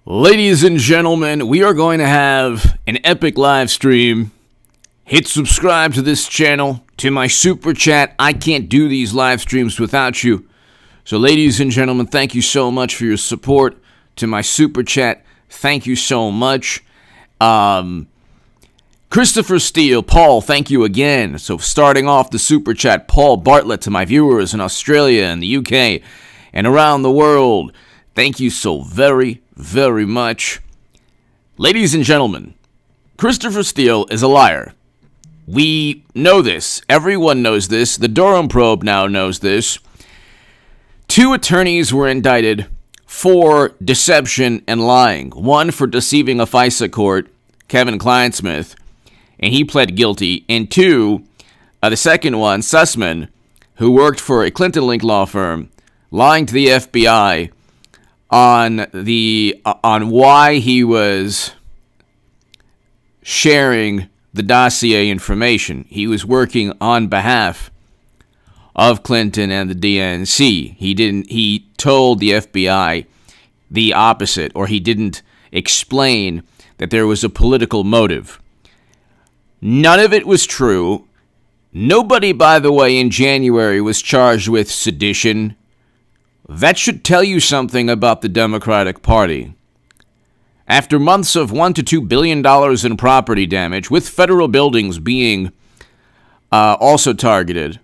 Ladies and gentlemen, we are going to have an epic live stream. Hit subscribe to this channel, to my super chat. I can't do these live streams without you. So ladies and gentlemen, thank you so much for your support. To my super chat, thank you so much. Christopher Steele, Paul, thank you again. So starting off the super chat, Paul Bartlett, to my viewers in Australia and the UK and around the world, thank you so very much. Ladies and gentlemen, Christopher Steele is a liar. We know this. Everyone knows this. The Durham probe now knows this. 2 attorneys were indicted for deception and lying. One for deceiving a FISA court, Kevin Kleinsmith, and he pled guilty. And 2, the second one, Sussman, who worked for a Clinton-linked law firm, lying to the FBI on why he was sharing the Dossier information. He was working on behalf of Clinton and the DNC. He told the FBI the opposite, or he didn't explain that there was a political motive. None of it was true. Nobody, by the way, in January was charged with sedition. That should tell you something about the Democratic Party. After months of $1 to $2 billion in property damage, with federal buildings being also targeted,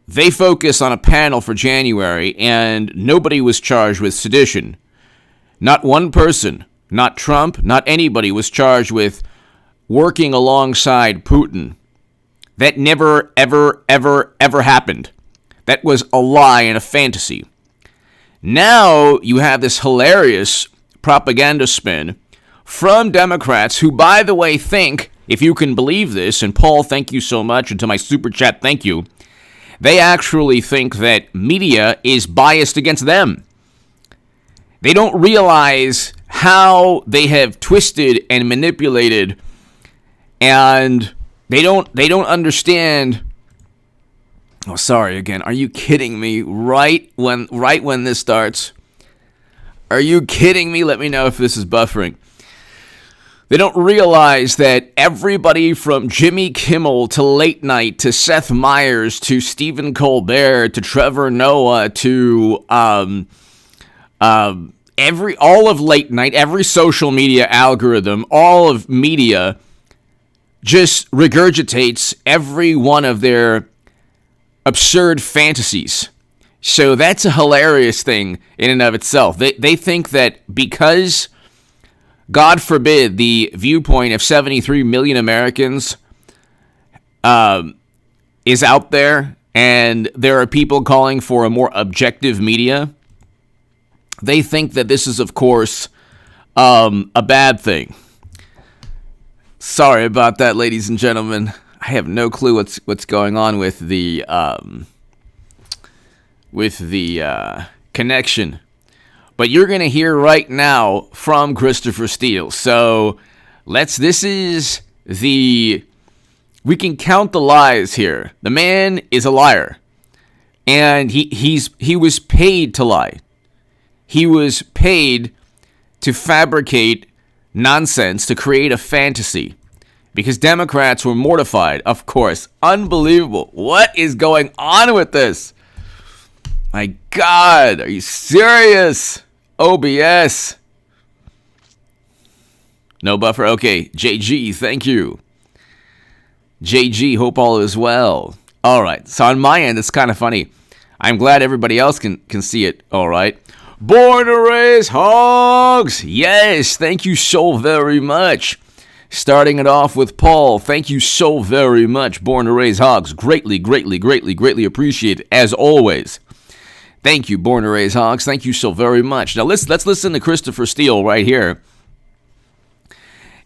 they focus on a panel for January, and nobody was charged with sedition. Not one person, not Trump, not anybody was charged with working alongside Putin. That never, ever happened. That was a lie and a fantasy. Now you have this hilarious propaganda spin from Democrats who, by the way, think, if you can believe this, and Paul, thank you so much, and to my super chat, thank you, they actually think that media is biased against them. They don't realize how they have twisted and manipulated, and they don't understand. Oh, sorry again. Are you kidding me? Right when this starts? Are you kidding me? Let me know if this is buffering. They don't realize that everybody from Jimmy Kimmel to Late Night to Seth Meyers to Stephen Colbert to Trevor Noah to all of Late Night, every social media algorithm, all of media just regurgitates every one of their absurd fantasies. So that's a hilarious thing in and of itself. They think that because, God forbid, the viewpoint of 73 million Americans is out there, and there are people calling for a more objective media, they think that this is, of course, a bad thing. Sorry about that, ladies and gentlemen. I have no clue what's going on with the connection, but you're gonna hear right now from Christopher Steele. So we can count the lies here. The man is a liar, and he was paid to lie. He was paid to fabricate nonsense, to create a fantasy. Because Democrats were mortified, of course. Unbelievable. What is going on with this? My God, are you serious? OBS. No buffer? Okay, JG, thank you. JG, hope all is well. All right, so on my end, it's kind of funny. I'm glad everybody else can see it, all right. Born to raise hogs. Yes, thank you so very much. Starting it off with Paul, thank you so very much. Born to raise hogs, greatly appreciate it, as always. Thank you, Born to raise hogs. Thank you so very much. Now let's listen to Christopher Steele right here,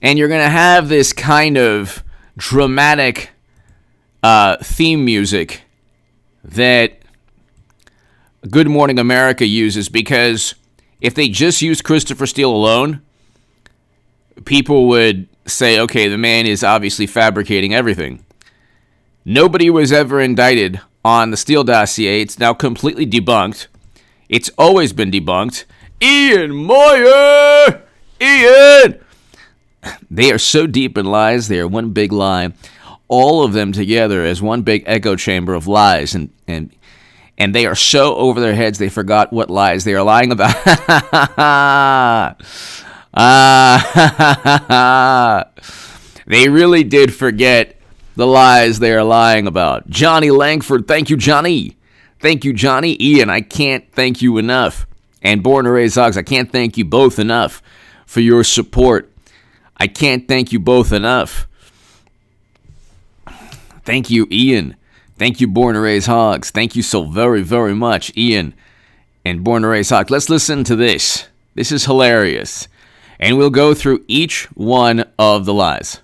and you're gonna have this kind of dramatic theme music that Good Morning America uses, because if they just used Christopher Steele alone, people would say, okay, the man is obviously fabricating everything. Nobody was ever indicted on the Steele dossier. It's now completely debunked. It's always been debunked. Ian Moyer! Ian! They are so deep in lies, they are one big lie. All of them together as one big echo chamber of lies, and they are so over their heads they forgot what lies they are lying about. They really did forget the lies they are lying about. Johnny Langford, thank you, Johnny. Thank you, Johnny. Ian, I can't thank you enough. And Born to Raise Hogs, I can't thank you both enough for your support. I can't thank you both enough. Thank you, Ian. Thank you, Born to Raise Hogs. Thank you so very, very much, Ian and Born to Raise Hogs. Let's listen to this. This is hilarious. And we'll go through each one of the lies.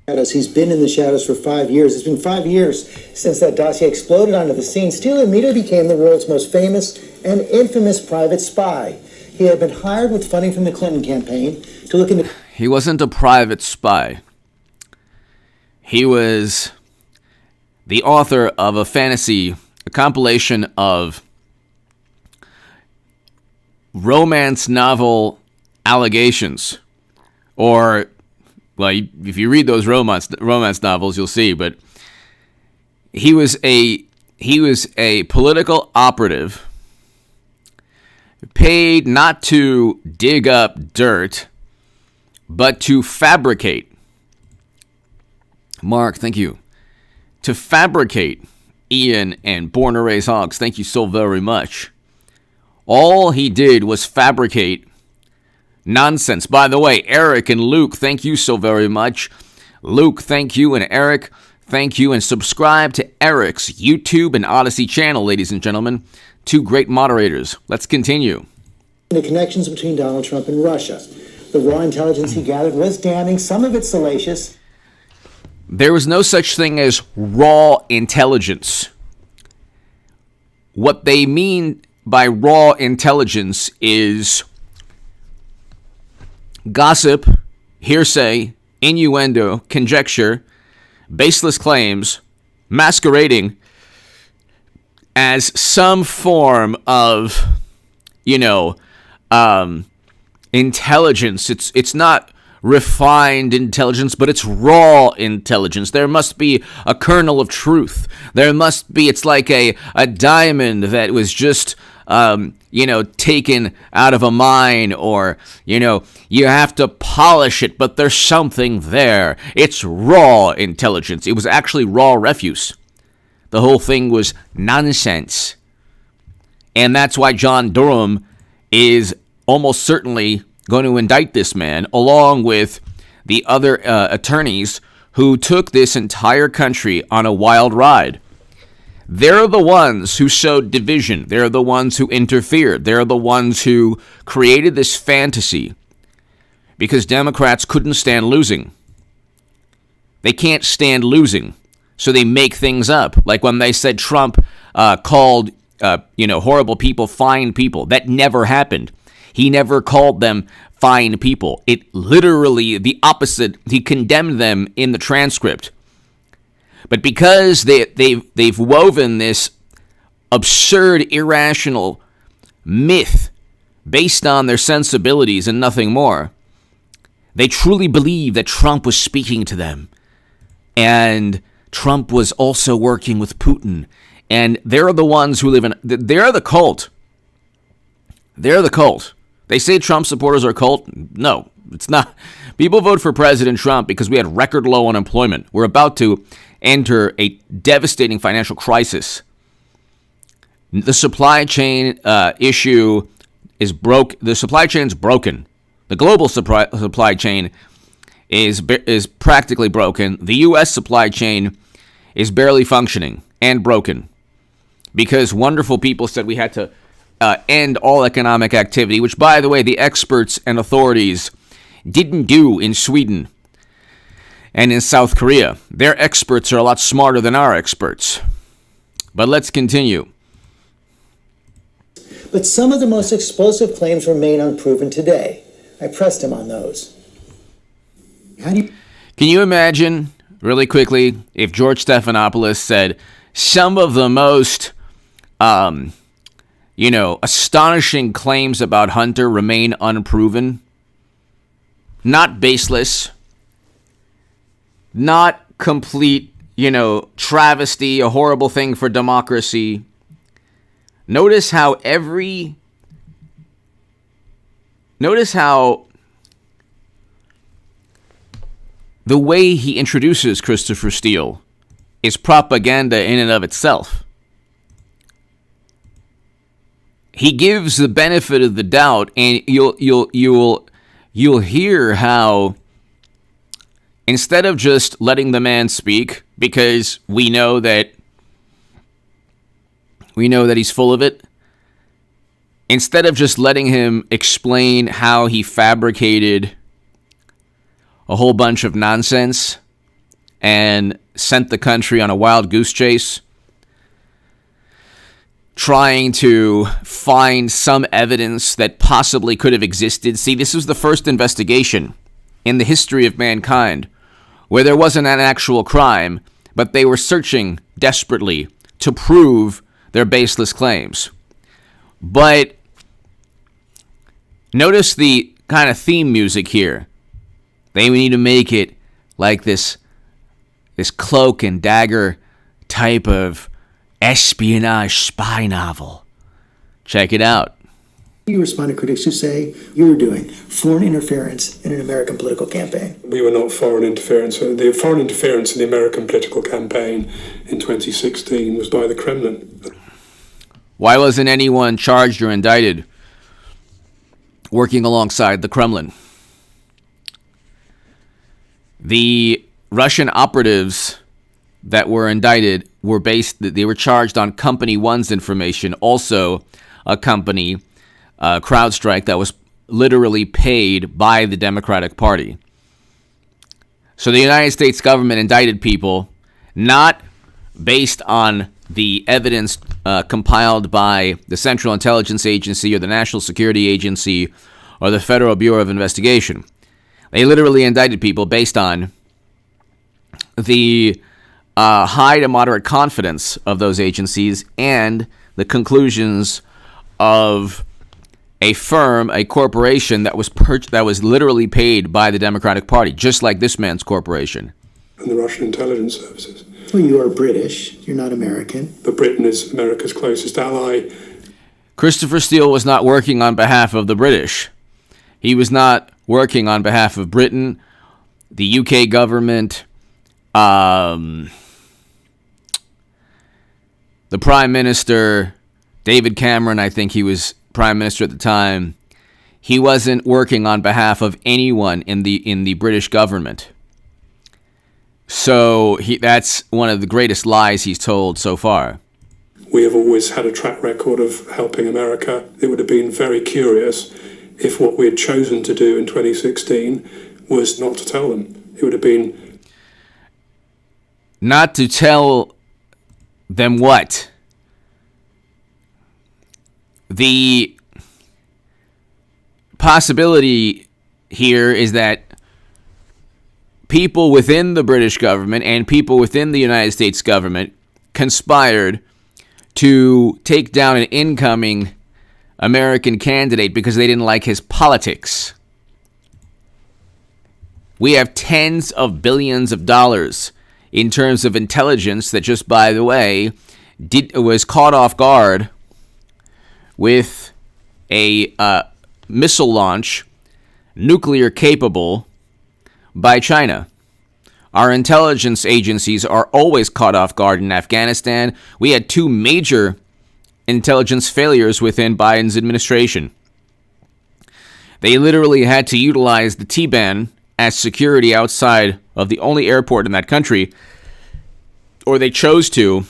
He's been in the shadows for 5 years. It's been 5 years since that dossier exploded onto the scene. Steele immediately became the world's most famous and infamous private spy. He had been hired with funding from the Clinton campaign to look into... He wasn't a private spy. He was the author of a compilation of romance novel allegations, or, well, if you read those romance novels, you'll see. But he was a political operative paid not to dig up dirt, but to fabricate. Mark, thank you. To fabricate. Ian and Born to Raise Hogs, thank you so very much. All he did was fabricate nonsense. By the way, Eric and Luke, thank you so very much. Luke, thank you, and Eric, thank you. And subscribe to Eric's YouTube and Odyssey channel, ladies and gentlemen. Two great moderators. Let's continue. The connections between Donald Trump and Russia. The raw intelligence he gathered was damning, some of it salacious. There was no such thing as raw intelligence. What they mean by raw intelligence is gossip, hearsay, innuendo, conjecture, baseless claims, masquerading as some form of, intelligence. It's not refined intelligence, but it's raw intelligence. There must be a kernel of truth. There must be, it's like a diamond that was just, taken out of a mine, or, you have to polish it, but there's something there. It's raw intelligence. It was actually raw refuse. The whole thing was nonsense. And that's why John Durham is almost certainly going to indict this man, along with the other attorneys who took this entire country on a wild ride. They're the ones who sowed division. They're the ones who interfered. They're the ones who created this fantasy because Democrats couldn't stand losing. They can't stand losing, so they make things up. Like when they said Trump called horrible people fine people. That never happened. He never called them fine people. It literally the opposite. He condemned them in the transcript. But because they've woven this absurd, irrational myth based on their sensibilities and nothing more, they truly believe that Trump was speaking to them. And Trump was also working with Putin. And they're the ones who live in... They're the cult. They're the cult. They say Trump supporters are a cult. No, it's not. People vote for President Trump because we had record low unemployment. We're about to enter a devastating financial crisis. The supply chain issue is broke. The supply chain's broken. The global supply chain is practically broken. The U.S. supply chain is barely functioning and broken because wonderful people said we had to end all economic activity, which, by the way, the experts and authorities didn't do in Sweden and in South Korea. Their experts are a lot smarter than our experts. But let's continue. But some of the most explosive claims remain unproven today. I pressed him on those. Can you imagine, really quickly, if George Stephanopoulos said some of the most astonishing claims about Hunter remain unproven, not baseless, not complete, travesty, a horrible thing for democracy. Notice how the way he introduces Christopher Steele is propaganda in and of itself. He gives the benefit of the doubt, and you'll hear how, instead of just letting the man speak, because we know that he's full of it, instead of just letting him explain how he fabricated a whole bunch of nonsense and sent the country on a wild goose chase, trying to find some evidence that possibly could have existed. See, this was the first investigation in the history of mankind where there wasn't an actual crime, but they were searching desperately to prove their baseless claims. But notice the kind of theme music here. They need to make it like this cloak and dagger type of espionage spy novel. Check it out. You respond to critics who say you were doing foreign interference in an American political campaign. We were not foreign interference. The foreign interference in the American political campaign in 2016 was by the Kremlin. Why wasn't anyone charged or indicted working alongside the Kremlin? The Russian operatives that were indicted they were charged on Company One's information, also a company, CrowdStrike, that was literally paid by the Democratic Party. So the United States government indicted people not based on the evidence compiled by the Central Intelligence Agency or the National Security Agency or the Federal Bureau of Investigation. They literally indicted people based on the high to moderate confidence of those agencies and the conclusions of a firm, a corporation that was literally paid by the Democratic Party, just like this man's corporation. And the Russian intelligence services. Well, you are British. You're not American. But Britain is America's closest ally. Christopher Steele was not working on behalf of the British. He was not working on behalf of Britain, the UK government, the Prime Minister, David Cameron, I think he was Prime Minister at the time. He wasn't working on behalf of anyone in the British government. So that's one of the greatest lies he's told so far. We have always had a track record of helping America. It would have been very curious if what we had chosen to do in 2016 was not to tell them. It would have been... Not to tell them what? The possibility here is that people within the British government and people within the United States government conspired to take down an incoming American candidate because they didn't like his politics. We have tens of billions of dollars in terms of intelligence that, just by the way, was caught off guard with a missile launch, nuclear capable, by China. Our intelligence agencies are always caught off guard in Afghanistan. We had two major intelligence failures within Biden's administration. They literally had to utilize the T-ban as security outside of the only airport in that country, or they chose to,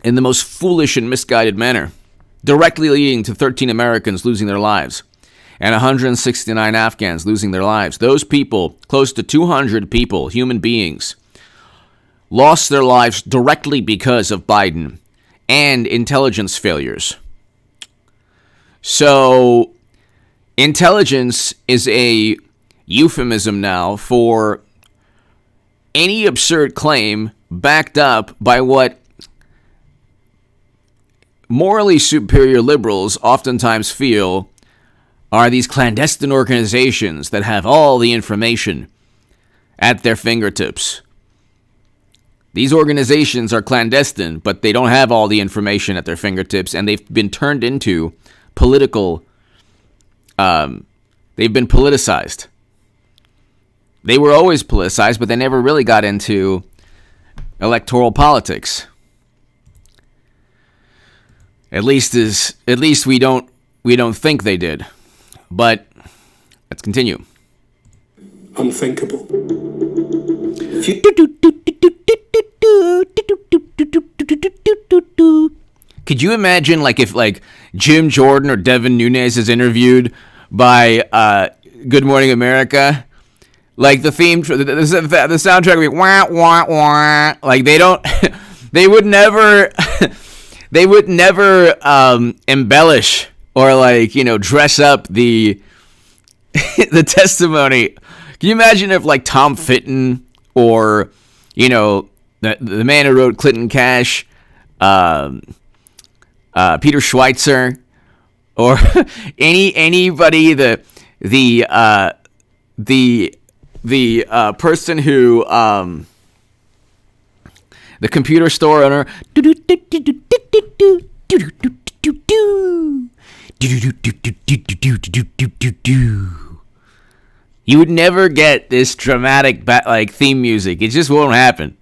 in the most foolish and misguided manner, directly leading to 13 Americans losing their lives and 169 Afghans losing their lives. Those people, close to 200 people, human beings, lost their lives directly because of Biden and intelligence failures. So, intelligence is a euphemism now for any absurd claim backed up by what morally superior liberals oftentimes feel are these clandestine organizations that have all the information at their fingertips. These organizations are clandestine, but they don't have all the information at their fingertips, and they've been turned into political, they've been politicized. They were always politicized, but they never really got into electoral politics. At least we don't think they did. But let's continue. Unthinkable. Could you imagine, if Jim Jordan or Devin Nunes is interviewed by Good Morning America? Like the theme, the soundtrack would be wah wah wah. Like they would never embellish or dress up the the testimony. Can you imagine if Tom Fitton or the man who wrote Clinton Cash, Peter Schweitzer, or anybody the person who the computer store owner, you would never get this dramatic theme music. It just won't happen.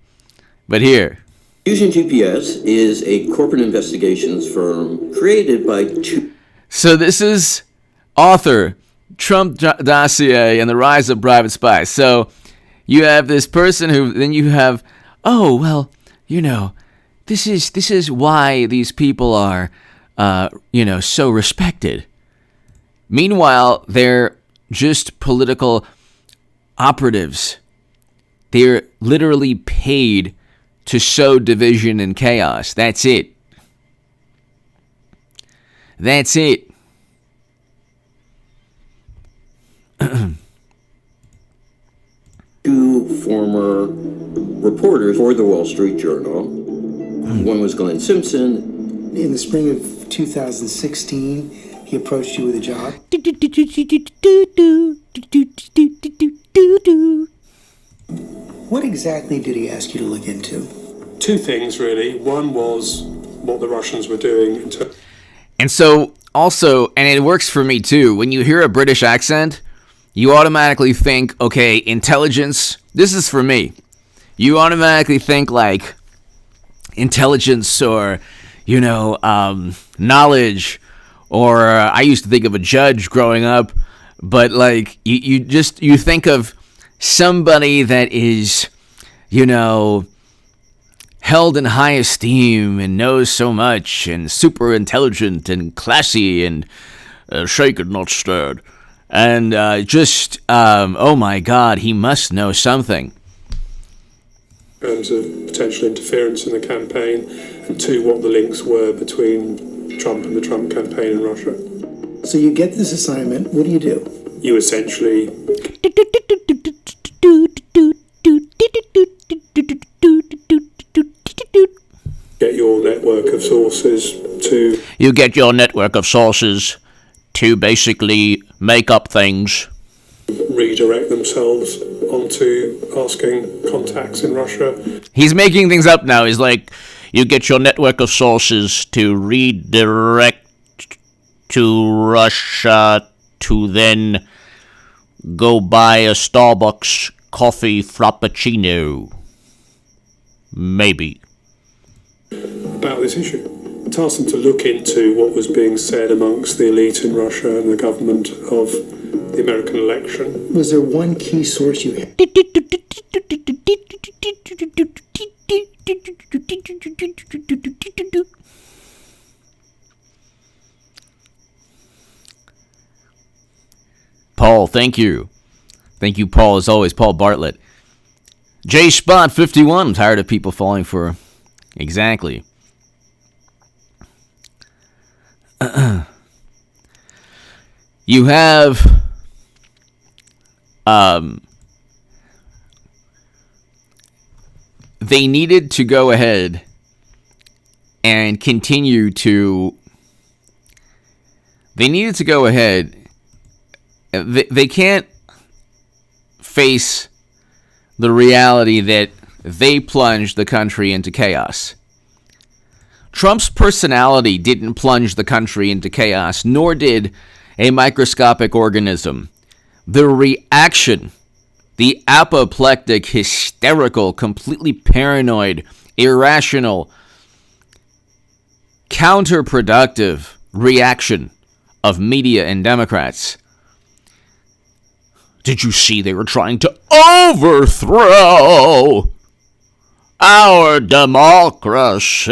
But here, Fusion GPS is a corporate investigations firm created by two. So this is author Trump Dossier and the Rise of Private Spies. So you have this person who, then you have, oh, well, this is why these people are, so respected. Meanwhile, they're just political operatives. They're literally paid to sow division and chaos. That's it. That's it. Two former reporters for the Wall Street Journal. One was Glenn Simpson. In the spring of 2016, he approached you with a job. What exactly did he ask you to look into? Two things, really. One was what the Russians were doing. And so, also, and it works for me too, when you hear a British accent, you automatically think, okay, intelligence, this is for me. You automatically think intelligence or, knowledge, or I used to think of a judge growing up, but you think of somebody that is, held in high esteem and knows so much and super intelligent and classy and shaken, not stirred. And oh my God, he must know something. In terms of potential interference in the campaign, and two, what the links were between Trump and the Trump campaign in Russia. So you get this assignment, what do? You essentially get your network of sources to... You get your network of sources to basically make up things. Redirect themselves onto asking contacts in Russia. He's making things up now. He's like, you get your network of sources to redirect to Russia to then go buy a Starbucks coffee frappuccino. Maybe. About this issue. Tasked them to look into what was being said amongst the elite in Russia and the government of the American election. Was there one key source you had? Paul, thank you. Thank you, Paul, as always. Paul Bartlett. J Spot 51. I'm tired of people falling for... Exactly. You have... They needed to go ahead and continue to... They needed to go ahead. They can't face the reality that they plunged the country into chaos. Trump's personality didn't plunge the country into chaos, nor did a microscopic organism. The reaction, the apoplectic, hysterical, completely paranoid, irrational, counterproductive reaction of media and Democrats. Did you see they were trying to overthrow our democracy?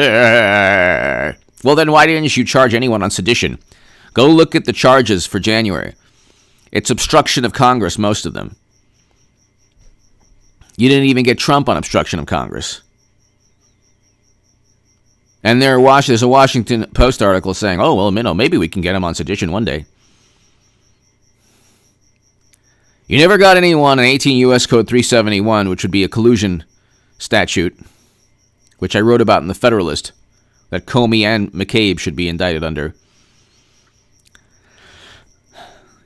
Well, then why didn't you charge anyone on sedition? Go look at the charges for January. It's obstruction of Congress, most of them. You didn't even get Trump on obstruction of Congress. And there's a Washington Post article saying, oh, well, maybe we can get him on sedition one day. You never got anyone on 18 U.S. Code 371, which would be a collusion statute, which I wrote about in The Federalist, that Comey and McCabe should be indicted under.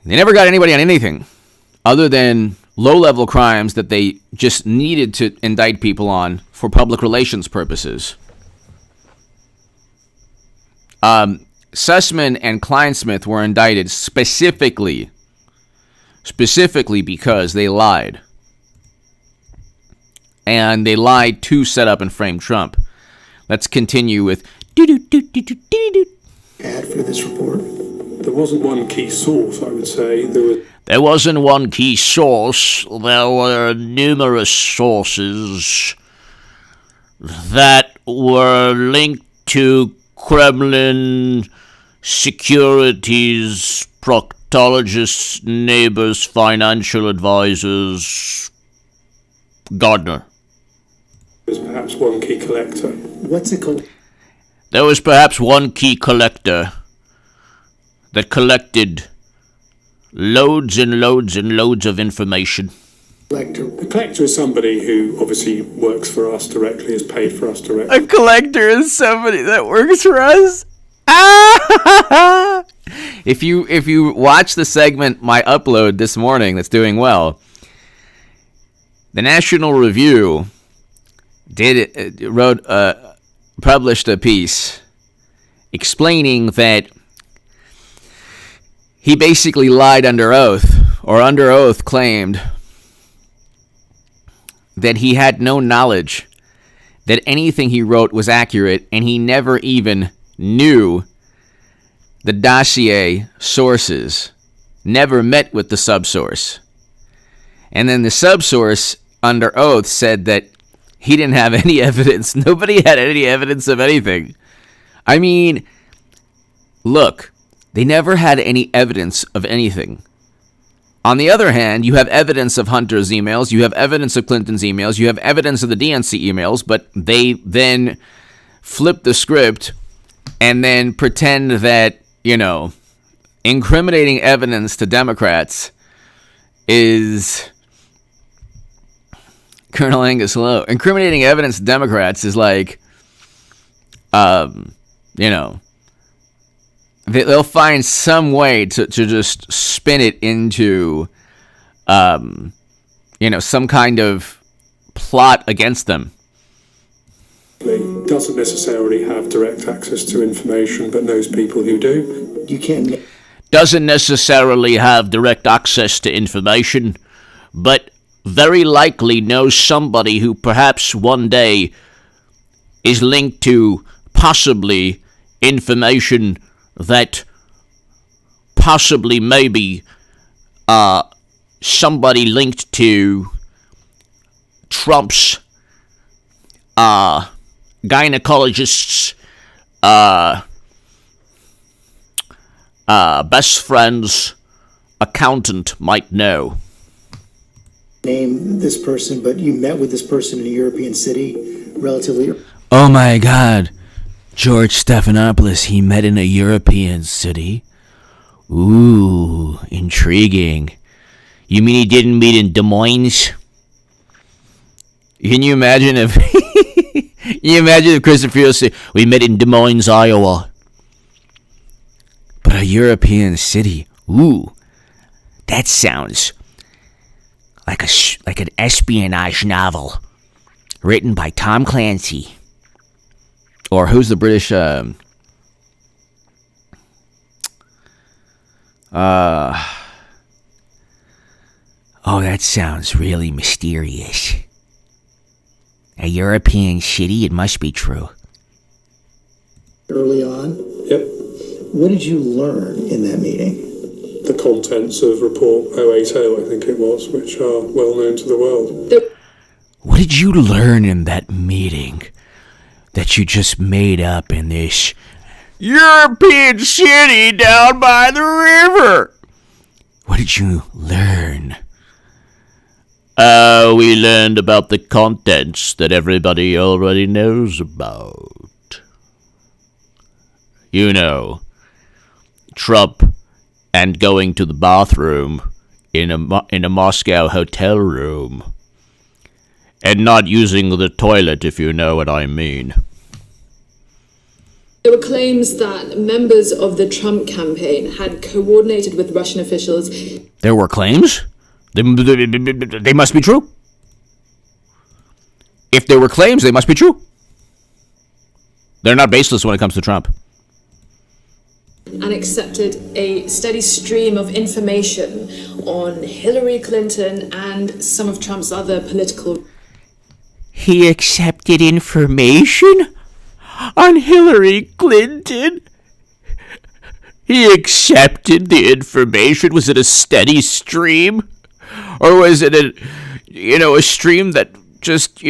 They never got anybody on anything other than low-level crimes that they just needed to indict people on for public relations purposes. Sussman and Kleinsmith were indicted specifically because they lied. And they lied to set up and frame Trump. Let's continue with... Ad for this report. There wasn't one key source, I would say. There wasn't one key source. There were numerous sources that were linked to Kremlin securities, proctologists, neighbors, financial advisors, Gardner. There was perhaps one key collector. What's it called? There was perhaps one key collector that collected loads and loads and loads of information. A collector is somebody who obviously works for us directly, is paid for us directly. A collector is somebody that works for us? If you watch the segment, my upload this morning that's doing well, the National Review published a piece explaining that he basically lied under oath, or under oath claimed that he had no knowledge that anything he wrote was accurate, and he never even knew the Dossier sources, never met with the subsource. And then the subsource, under oath, said that he didn't have any evidence. Nobody had any evidence of anything. I mean, look, they never had any evidence of anything. On the other hand, you have evidence of Hunter's emails, you have evidence of Clinton's emails, you have evidence of the DNC emails, but they then flip the script and then pretend that, incriminating evidence to Democrats is... Colonel Angus, hello. Incriminating evidence to Democrats is like, they'll find some way to just spin it into, some kind of plot against them. Doesn't necessarily have direct access to information, but knows people who do. You can't. Doesn't necessarily have direct access to information, but very likely knows somebody who perhaps one day is linked to possibly information that possibly maybe somebody linked to Trump's gynecologist's best friend's accountant might know. Name this person, but you met with this person in a European city relatively. Oh my God. George Stephanopoulos, he met in a European city? Ooh, intriguing. You mean he didn't meet in Des Moines? Can you imagine if You imagine if Christopher Fields said, "We met in Des Moines, Iowa." But a European city. Ooh, that sounds like an espionage novel written by Tom Clancy. Or who's the British? Oh, that sounds really mysterious. A European city? It must be true. Early on. Yep. What did you learn in that meeting? The contents of Report 080, I think it was, which are well known to the world. What did you learn in that meeting that you just made up in this European city down by the river? What did you learn? We learned about the contents that everybody already knows about. You know, Trump and going to the bathroom in a Moscow hotel room. And not using the toilet, if you know what I mean. There were claims that members of the Trump campaign had coordinated with Russian officials. There were claims? They must be true. If there were claims, they must be true. They're not baseless when it comes to Trump. And accepted a steady stream of information on Hillary Clinton and some of Trump's other political... He accepted information on Hillary Clinton? He accepted the information? Was it a steady stream? Or was it a stream that just,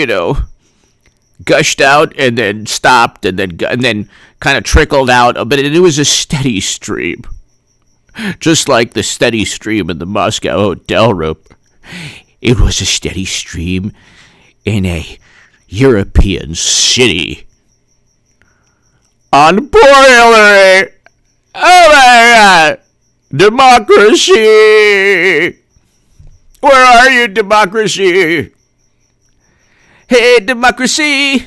gushed out and then stopped and then kind of trickled out? But it was a steady stream. Just like the steady stream in the Moscow hotel room. It was a steady stream in a European city. On poor Hillary! Oh my God! Democracy! Where are you, democracy? Hey, democracy!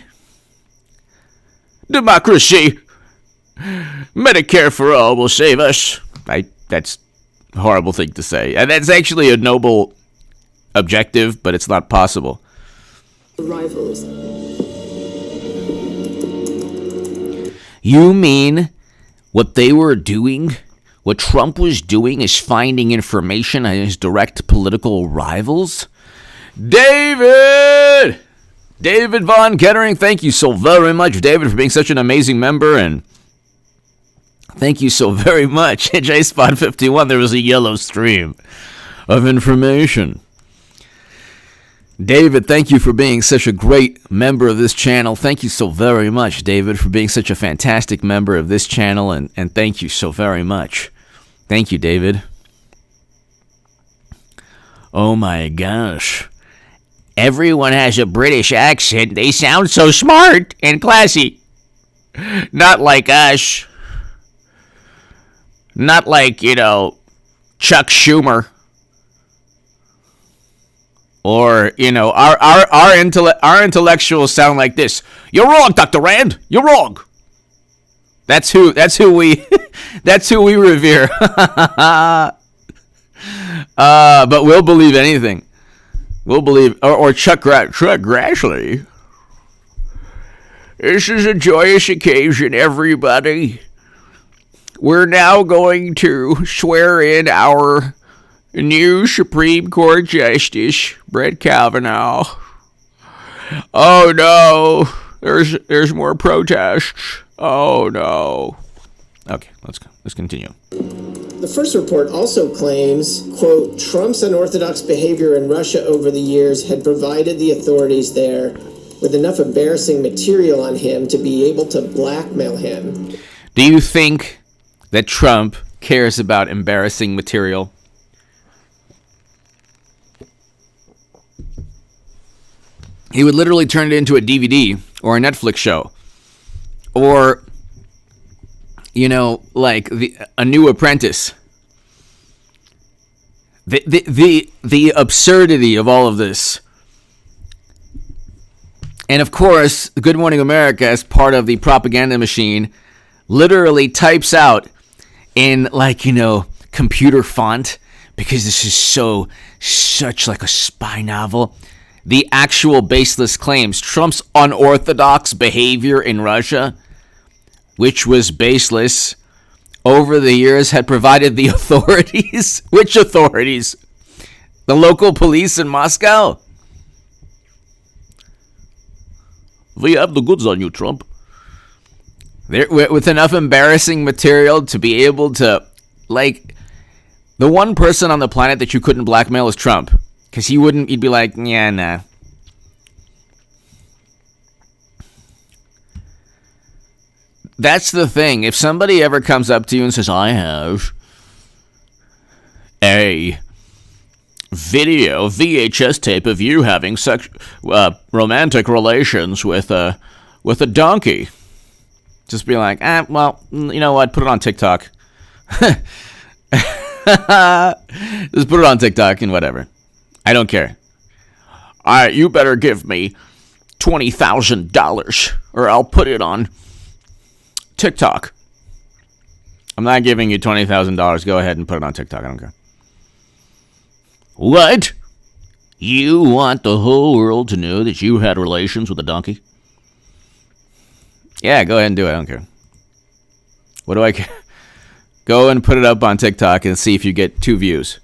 Democracy! Medicare for all will save us. That's a horrible thing to say. And that's actually a noble objective, but it's not possible. Rivals. You mean what they were doing, what Trump was doing, is finding information on his direct political rivals? David Von Kettering, thank you so very much, David, for being such an amazing member, and thank you so very much. At JSpot51, there was a yellow stream of information. David, thank you for being such a great member of this channel. Thank you so very much, David, for being such a fantastic member of this channel, and thank you so very much. Thank you, David. Oh my gosh. Everyone has a British accent. They sound so smart and classy. Not like us. Not like, Chuck Schumer. Or, our intellectuals sound like this. You're wrong, Dr. Rand. You're wrong. That's who we revere. But we'll believe anything. We'll believe, or Chuck Grassley. This is a joyous occasion, everybody. We're now going to swear in our new Supreme Court Justice, Brett Kavanaugh. Oh no, there's more protests. Oh no. Okay, let's continue. The first report also claims, quote, Trump's unorthodox behavior in Russia over the years had provided the authorities there with enough embarrassing material on him to be able to blackmail him. Do you think that Trump cares about embarrassing material? He would literally turn it into a DVD or a Netflix show. Or, like a new Apprentice. The absurdity of all of this. And of course, Good Morning America, as part of the propaganda machine, literally types out in, like, computer font, because this is such like a spy novel, the actual baseless claims. Trump's unorthodox behavior in Russia, which was baseless, over the years had provided the authorities. Which authorities? The local police in Moscow? We have the goods on you, Trump. With enough embarrassing material to be able to, like, the one person on the planet that you couldn't blackmail is Trump. Because he'd be like, yeah, nah. That's the thing. If somebody ever comes up to you and says, I have a video, VHS tape of you having romantic relations with a donkey, just be like, well, you know what? Put it on TikTok. Just put it on TikTok and whatever. I don't care. All right, you better give me $20,000 or I'll put it on TikTok. I'm not giving you $20,000. Go ahead and put it on TikTok. I don't care. What? You want the whole world to know that you had relations with a donkey? Yeah, go ahead and do it. I don't care. What do I care? Go and put it up on TikTok and see if you get 2 views.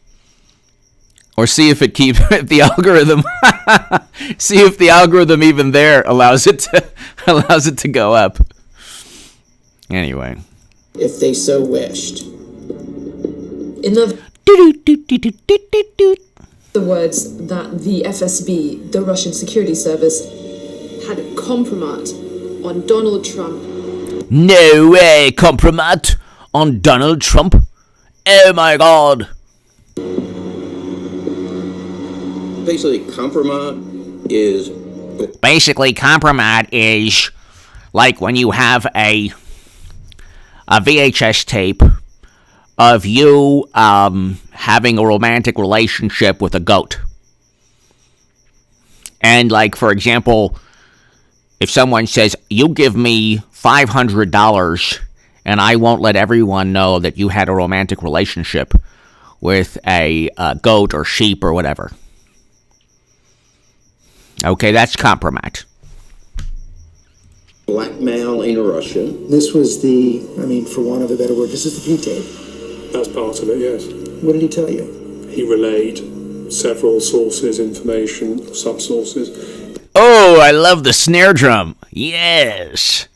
Or see if it keeps the algorithm. See if the algorithm even there allows it to go up. Anyway. If they so wished. In the words that the FSB, the Russian security service, had a compromise on Donald Trump. No way, compromise on Donald Trump? Oh my God. Basically, compromise is like when you have a VHS tape of you having a romantic relationship with a goat. And, like, for example, if someone says, you give me $500 and I won't let everyone know that you had a romantic relationship with a goat or sheep or whatever. Okay, that's compromise. Blackmail in Russia. This was for want of a better word, this is the P-tape. That's part of it, yes. What did he tell you? He relayed several sources, information, sub-sources. Oh, I love the snare drum. Yes.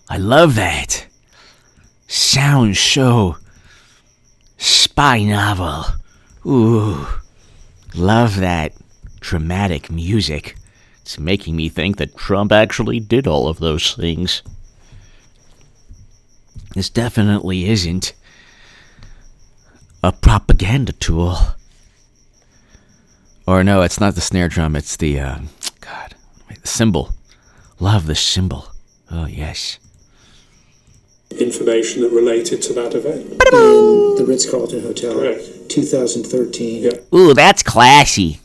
I love that. Sounds so spy novel. Ooh. Love that dramatic music. It's making me think that Trump actually did all of those things. This definitely isn't a propaganda tool. Or no, it's not the snare drum, it's the, the cymbal. Love the cymbal. Oh, yes. Information that related to that event. In the Ritz-Carlton Hotel, Correct. 2013. Yeah. Ooh, that's classy.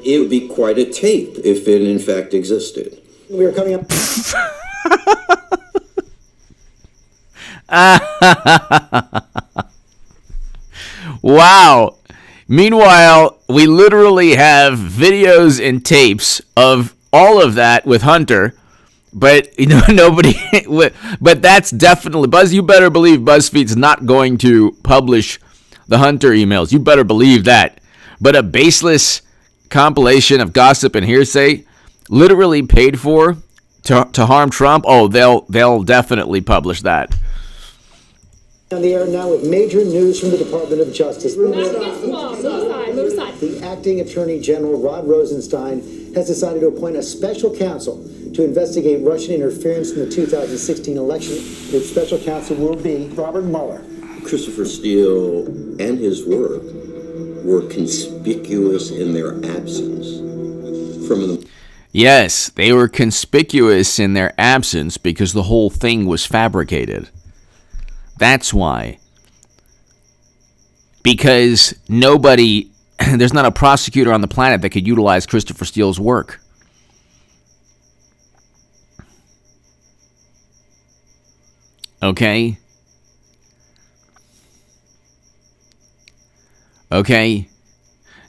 It would be quite a tape if it in fact existed. We were coming up... Wow. Meanwhile, we literally have videos and tapes of all of that with Hunter, but nobody. But that's definitely Buzz. You better believe BuzzFeed's not going to publish the Hunter emails. You better believe that. But a baseless compilation of gossip and hearsay, literally paid for to harm Trump. Oh, they'll definitely publish that. On the air now with major news from the Department of Justice. The acting Attorney General Rod Rosenstein has decided to appoint a special counsel to investigate Russian interference in the 2016 election. The special counsel will be Robert Mueller. Christopher Steele and his work were conspicuous in their absence from the... Yes, they were conspicuous in their absence because the whole thing was fabricated. That's why. Because there's not a prosecutor on the planet that could utilize Christopher Steele's work. Okay? Okay?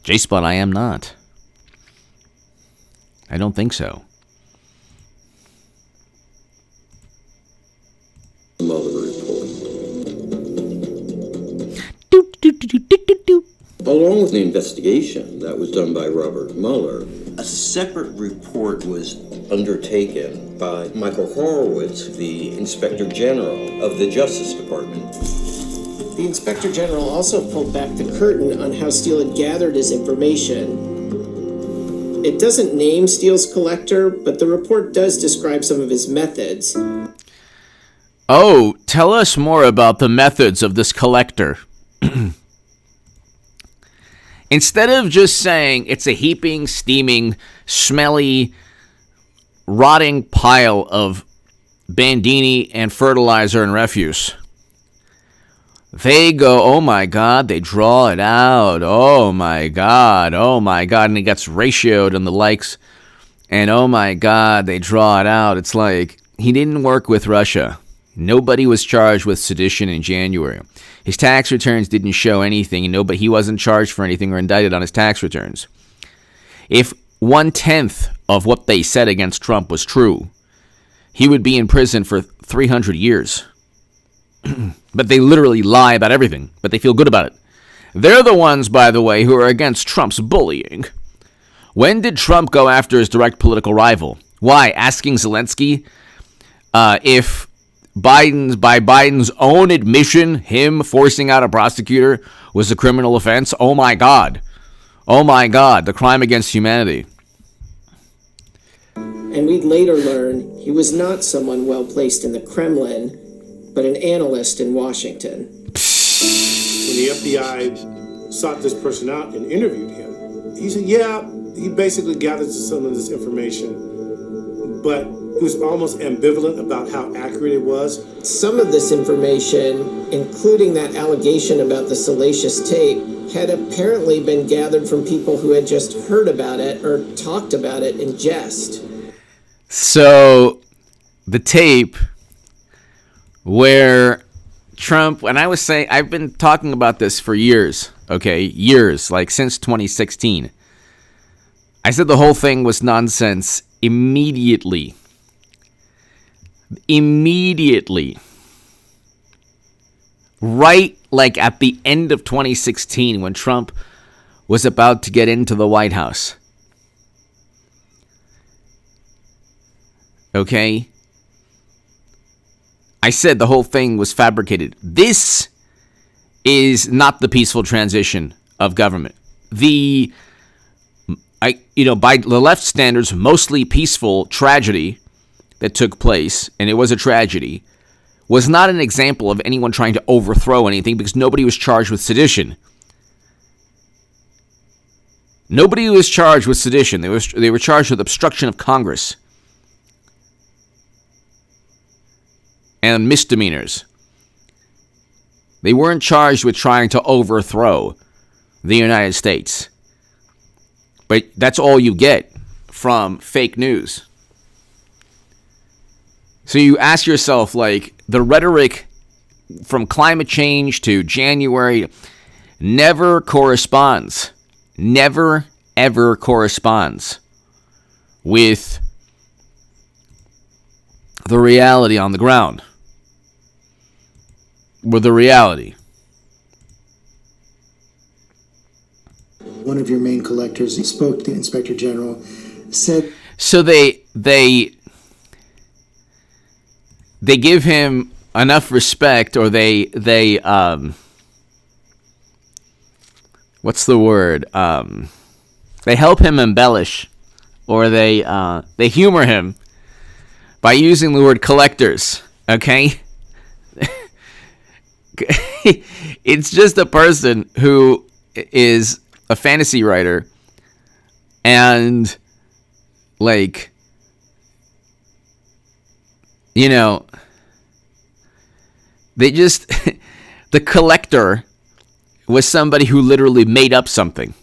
J-Spot, I am not. I don't think so. Mueller report. Do. Along with the investigation that was done by Robert Mueller, a separate report was undertaken by Michael Horowitz, the Inspector General of the Justice Department. The Inspector General also pulled back the curtain on how Steele had gathered his information. It doesn't name Steele's collector, but the report does describe some of his methods. Oh, tell us more about the methods of this collector. Instead of just saying it's a heaping, steaming, smelly, rotting pile of bandini and fertilizer and refuse, they go, oh my God, they draw it out. Oh my God, and it gets ratioed and the likes. And oh my God, they draw it out. It's like, he didn't work with Russia. Nobody was charged with sedition in January. His tax returns didn't show anything, and he wasn't charged for anything or indicted on his tax returns. If 1/10 of what they said against Trump was true, he would be in prison for 300 years. But they literally lie about everything, but they feel good about it. They're the ones, by the way, who are against Trump's bullying. When did Trump go after his direct political rival? Why? Asking Zelensky if by Biden's own admission, him forcing out a prosecutor was a criminal offense? Oh my God, the crime against humanity. And we'd later learn he was not someone well placed in the Kremlin, but an analyst in Washington. When the FBI sought this person out and interviewed him, he said, yeah, he basically gathered some of this information, but he was almost ambivalent about how accurate it was. Some of this information, including that allegation about the salacious tape, had apparently been gathered from people who had just heard about it or talked about it in jest. So, the tape where Trump, and I've been talking about this for years, okay? Years, like since 2016. I said the whole thing was nonsense immediately. Right, like at the end of 2016 when Trump was about to get into the White House. Okay? I said the whole thing was fabricated. This is not the peaceful transition of government. By the left standards, mostly peaceful tragedy that took place, and it was a tragedy, was not an example of anyone trying to overthrow anything because nobody was charged with sedition. Nobody was charged with sedition. They were charged with obstruction of Congress and misdemeanors. They weren't charged with trying to overthrow the United States. But that's all you get from fake news. So you ask yourself, like, the rhetoric from climate change to January never corresponds. Never, ever corresponds with the reality on the ground. With the reality. One of your main collectors, he spoke to the Inspector General, said... So they give him enough respect, or they what's the word? They help him embellish, or they humor him by using the word collectors, okay? It's just a person who is a fantasy writer and, like, you know, they just, the collector was somebody who literally made up something.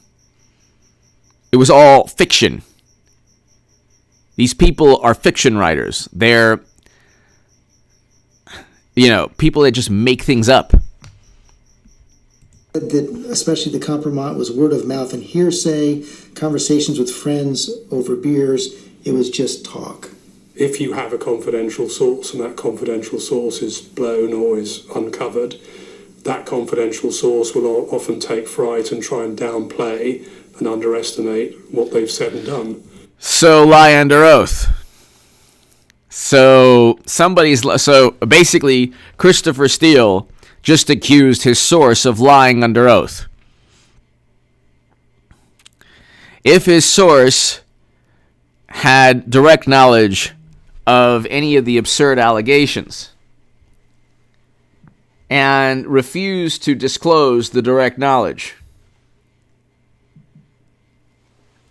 It was all fiction. These people are fiction writers. people that just make things up. That especially the compromise was word of mouth and hearsay, conversations with friends over beers. It was just talk. If you have a confidential source and that confidential source is blown or is uncovered, that confidential source will often take fright and try and downplay and underestimate what they've said and done. So lie under oath. So basically Christopher Steele just accused his source of lying under oath. If his source had direct knowledge of any of the absurd allegations and refused to disclose the direct knowledge,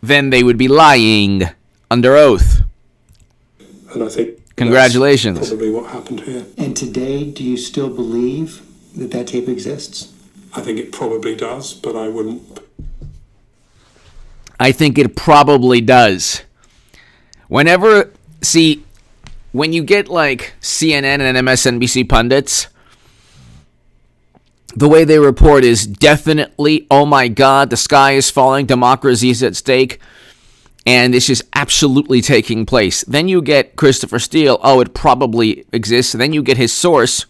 then they would be lying under oath. And I think congratulations. That's probably what happened here. And today, do you still believe that tape exists? I think it probably does, but I wouldn't. I think it probably does. When you get like CNN and MSNBC pundits, the way they report is definitely, oh my God, the sky is falling, democracy is at stake, and this is absolutely taking place. Then you get Christopher Steele, oh, it probably exists. And then you get his source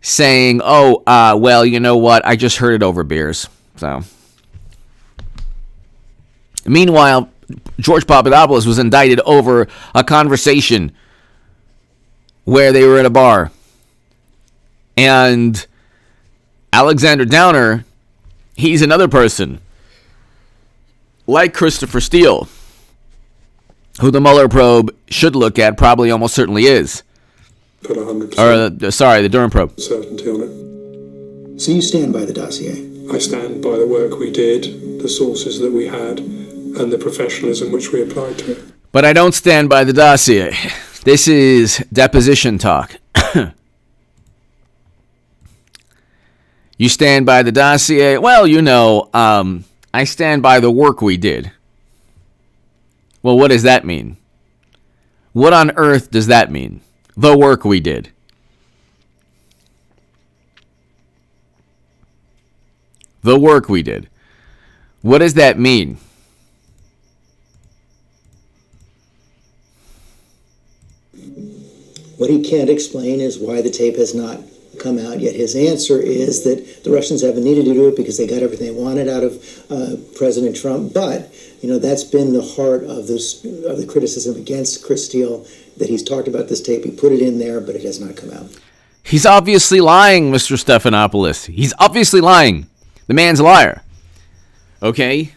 saying, well, you know what, I just heard it over beers. So, meanwhile, George Papadopoulos was indicted over a conversation where they were at a bar. And Alexander Downer, he's another person, like Christopher Steele, who the Mueller probe should look at, probably almost certainly is. Put 100% the Durham probe. certainty on it. So you stand by the dossier? I stand by the work we did, the sources that we had, and the professionalism which we applied to it. But I don't stand by the dossier. This is deposition talk. You stand by the dossier? Well, I stand by the work we did. Well, what does that mean? What on earth does that mean? The work we did. The work we did. What does that mean? What he can't explain is why the tape has not come out yet. His answer is that the Russians haven't needed to do it because they got everything they wanted out of President Trump. But, that's been the heart of the criticism against Chris Steele, that he's talked about this tape. He put it in there, but it has not come out. He's obviously lying, Mr. Stephanopoulos. He's obviously lying. The man's a liar. Okay?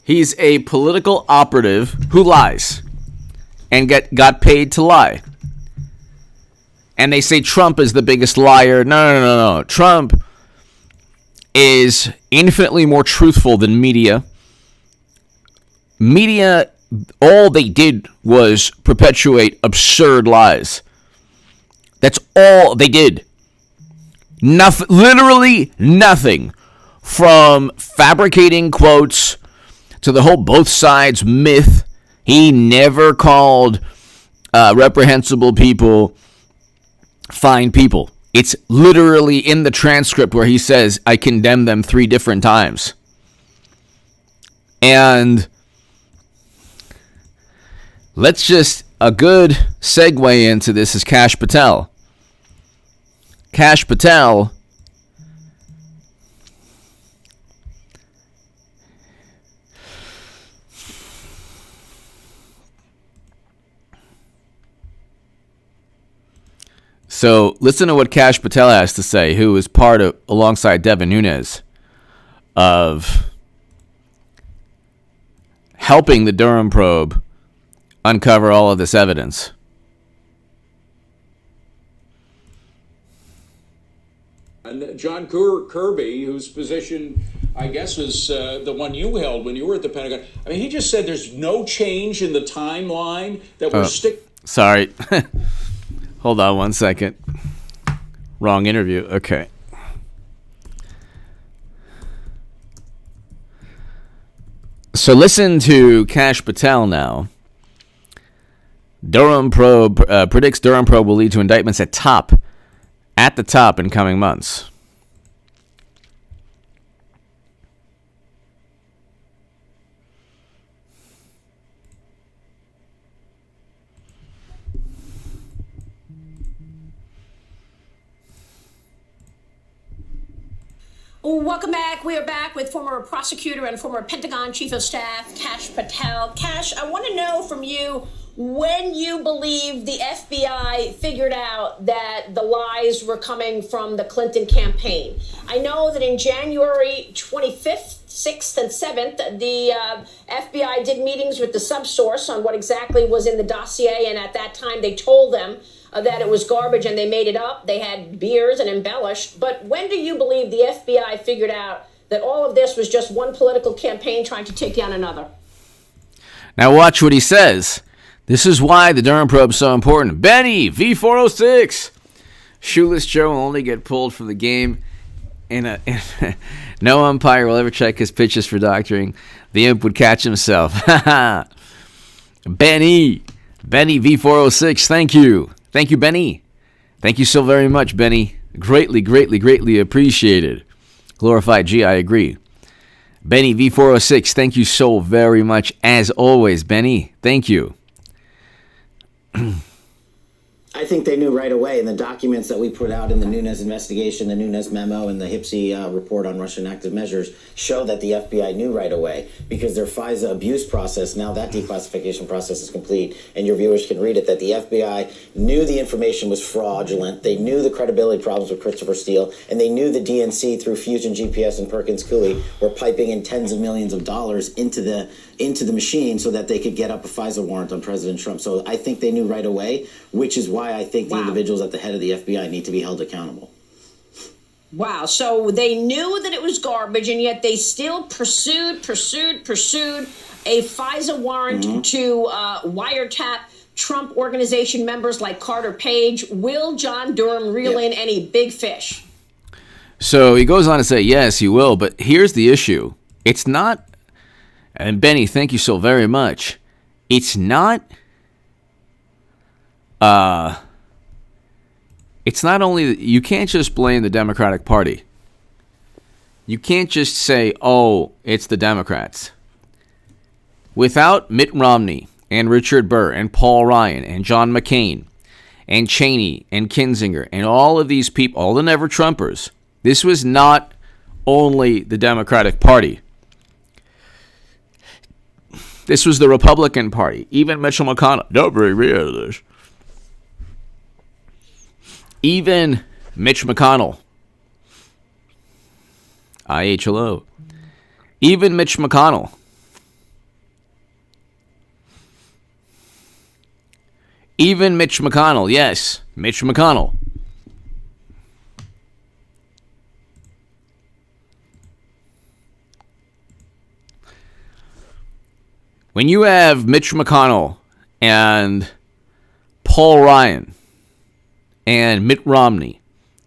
He's a political operative who lies and got paid to lie. And they say Trump is the biggest liar. No. Trump is infinitely more truthful than media. Media, all they did was perpetuate absurd lies. That's all they did. Nothing, literally nothing. From fabricating quotes to the whole both sides myth. He never called reprehensible people fine people. It's literally in the transcript where he says, I condemn them 3 different times. And a good segue into this is Kash Patel. Kash Patel So listen to what Kash Patel has to say, who is part of, alongside Devin Nunes, of helping the Durham probe uncover all of this evidence. And John Kirby, whose position, I guess, is the one you held when you were at the Pentagon. I mean, he just said there's no change in the timeline, that we're Sorry. Hold on one second. Wrong interview. Okay. So listen to Kash Patel now Durham probe predicts Durham probe will lead to indictments at the top in coming months. Welcome back. We are back with former prosecutor and former Pentagon Chief of Staff, Kash Patel. Kash, I want to know from you when you believe the FBI figured out that the lies were coming from the Clinton campaign. I know that in January 25th, 6th, and 7th, the FBI did meetings with the subsource on what exactly was in the dossier, and at that time they told them that it was garbage and they made it up. They had beers and embellished. But when do you believe the FBI figured out that all of this was just one political campaign trying to take down another? Now watch what he says. This is why the Durham probe is so important. Benny, V406. Shoeless Joe will only get pulled from the game. No umpire will ever check his pitches for doctoring. The imp would catch himself. Benny V406, thank you. Thank you, Benny. Thank you so very much, Benny. Greatly, greatly, greatly appreciated. Glorified G, I agree. Benny V406, thank you so very much, as always, Benny. Thank you. I think they knew right away in the documents that we put out in the Nunes investigation, the Nunes memo, and the HIPSI report on Russian active measures show that the FBI knew right away because their FISA abuse process, now that declassification process is complete, and your viewers can read it, that the FBI knew the information was fraudulent, they knew the credibility problems with Christopher Steele, and they knew the DNC through Fusion GPS and Perkins Coie were piping in tens of millions of dollars into the machine so that they could get up a FISA warrant on President Trump. So I think they knew right away, which is why I think the individuals at the head of the FBI need to be held accountable. Wow. So they knew that it was garbage, and yet they still pursued a FISA warrant to wiretap Trump organization members like Carter Page. Will John Durham reel in any big fish? So he goes on to say, yes, he will. But here's the issue. It's not, and Benny, thank you so very much. It's not only, you can't just blame the Democratic Party. You can't just say, oh, it's the Democrats. Without Mitt Romney and Richard Burr and Paul Ryan and John McCain and Cheney and Kinzinger and all of these people, all the never-Trumpers, this was not only the Democratic Party. This was the Republican Party. Even Mitchell McConnell. Don't bring me out of this. Even Mitch McConnell. IHLO. Even Mitch McConnell. Even Mitch McConnell. Yes, Mitch McConnell. When you have Mitch McConnell and Paul Ryan and Mitt Romney,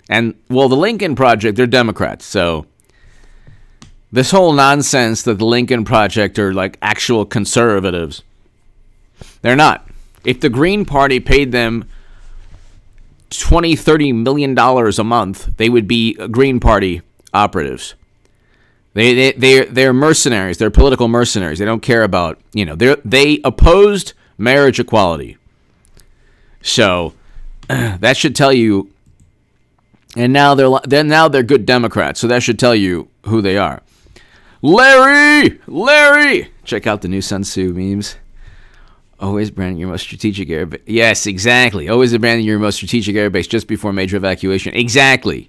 and, well, the Lincoln Project, they're Democrats, so this whole nonsense that the Lincoln Project are like actual conservatives, they're not. If the Green Party paid them $20-30 million a month, they would be Green Party operatives. They're mercenaries. They're political mercenaries. They don't care about, they opposed marriage equality. So that should tell you. And now they're good Democrats. So that should tell you who they are. Larry, check out the new Sun Tzu memes. Always branding your most strategic airbase. Yes, exactly. Always branding your most strategic airbase just before major evacuation. Exactly.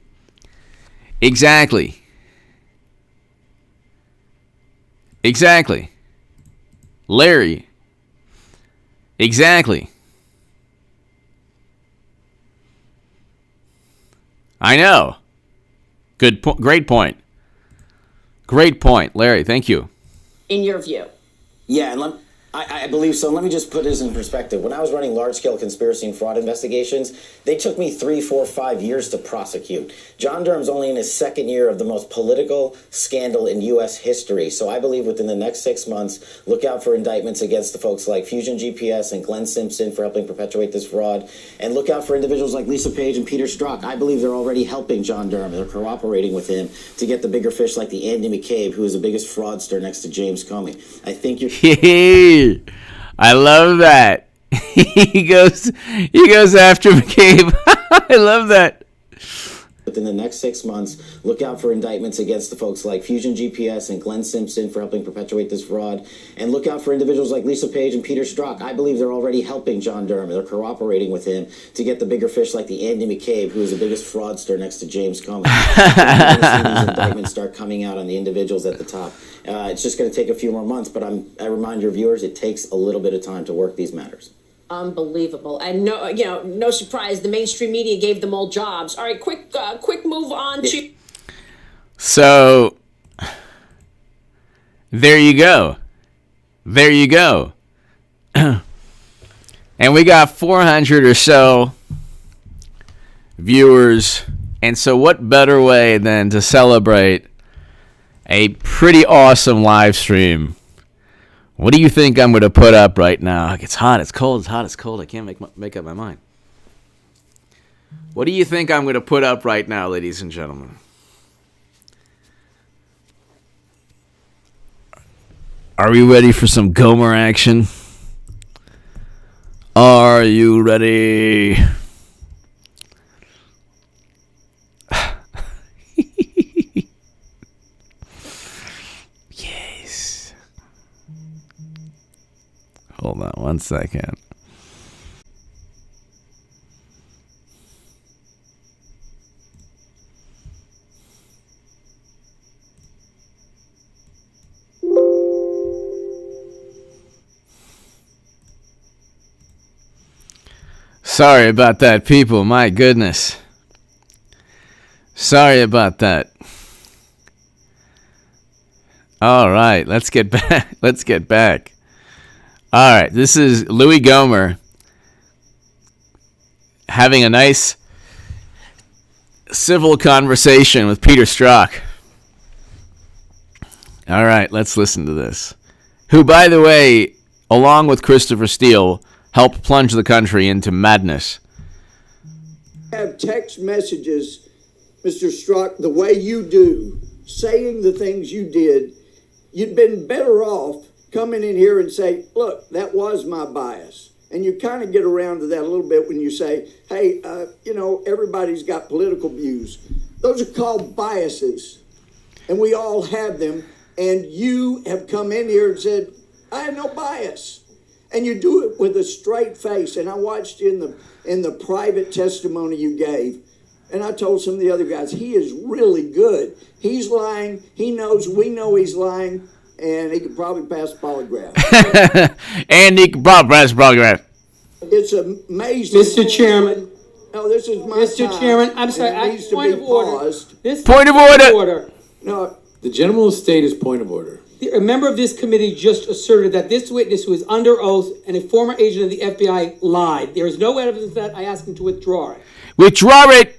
Larry. Exactly. I know. Great point. Great point, Larry. Thank you. In your view. Yeah, and I believe so. Let me just put this in perspective. When I was running large-scale conspiracy and fraud investigations, they took me 3, 4, 5 years to prosecute. John Durham's only in his second year of the most political scandal in U.S. history. So I believe within the next 6 months, look out for indictments against the folks like Fusion GPS and Glenn Simpson for helping perpetuate this fraud. And look out for individuals like Lisa Page and Peter Strzok. I believe they're already helping John Durham. They're cooperating with him to get the bigger fish like the Andy McCabe, who is the biggest fraudster next to James Comey. I think you're... I love that. he goes after McCabe. I love that. Within the next 6 months, look out for indictments against the folks like Fusion GPS and Glenn Simpson for helping perpetuate this fraud. And look out for individuals like Lisa Page and Peter Strzok. I believe they're already helping John Durham. They're cooperating with him to get the bigger fish like the Andy McCabe, who is the biggest fraudster next to James Comey. You're going to see these indictments start coming out on the individuals at the top. It's just going to take a few more months, but I remind your viewers, it takes a little bit of time to work these matters. Unbelievable. And no surprise, the mainstream media gave them all jobs. All right, quick move on to... So, there you go. There you go. And we got 400 or so viewers. And so what better way than to celebrate a pretty awesome live stream? What do you think I'm going to put up right now? It's hot, it's cold, it's hot, it's cold. I can't make up my mind. What do you think I'm going to put up right now, ladies and gentlemen? Are we ready for some Gohmert action? Are you ready? Yes. Hold on 1 second. Sorry about that, people. My goodness. Sorry about that. All right, let's get back. Let's get back. All right, this is Louis Gohmert having a nice civil conversation with Peter Strzok. All right, let's listen to this. Who, by the way, along with Christopher Steele, helped plunge the country into madness. Have text messages, Mr. Strzok, the way you do, saying the things you did, you'd been better off coming in here and say, look, that was my bias. And you kind of get around to that a little bit when you say, hey, everybody's got political views. Those are called biases, and we all have them. And you have come in here and said, I have no bias. And you do it with a straight face. And I watched in the private testimony you gave, and I told some of the other guys, he is really good. He's lying. He knows. We know he's lying, and he could probably pass the polygraph. And he could probably pass the polygraph. It's amazing. Mr. Chairman. No, this is my Mr. time. Chairman, I'm sorry. Point of order. Point of order. No. The gentleman will state his point of order. A member of this committee just asserted that this witness, who is under oath and a former agent of the FBI, lied. There is no evidence of that. I ask him to withdraw it. Withdraw it.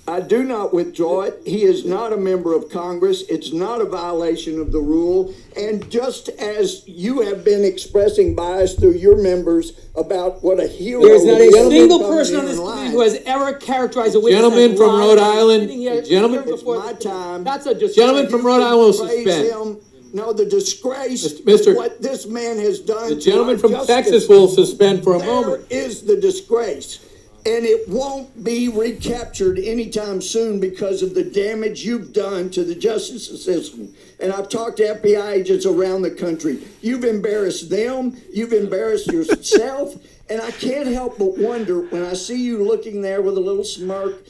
I do not withdraw it. He is not a member of Congress. It's not a violation of the rule. And just as you have been expressing bias through your members about what a hero... There is not a single person on this committee who has ever characterized a witness Gentleman as from lying. Rhode Island. Gentleman, it's my time. That's a disgrace. Gentleman from Rhode Island will suspend. No, the disgrace of what this man has done. The gentleman from Texas will suspend for a moment. There is the disgrace. And it won't be recaptured anytime soon because of the damage you've done to the justice system. And I've talked to FBI agents around the country. You've embarrassed them. You've embarrassed yourself. And I can't help but wonder when I see you looking there with a little smirk,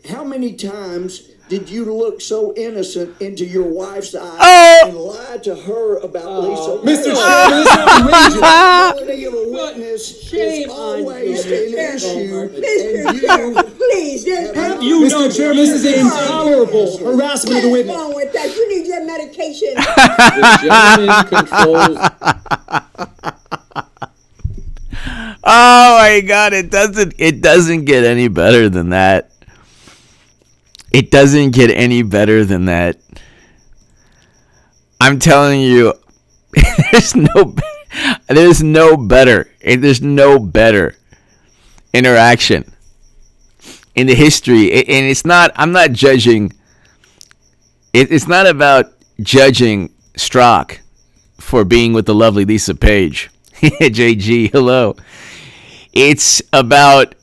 how many times did you look so innocent into your wife's eyes and lie to her about Lisa? Mr. Chairman, the ability of a witness is always an issue. Please, Mr. Chairman, this is intolerable harassment of the witness. What's wrong with that? You need your medication. The gentleman controls. Oh my God! It doesn't get any better than that. It doesn't get any better than that. I'm telling you, there's no better interaction in the history. And it's not. I'm not judging. It's not about judging Strzok for being with the lovely Lisa Page. JG, hello. It's about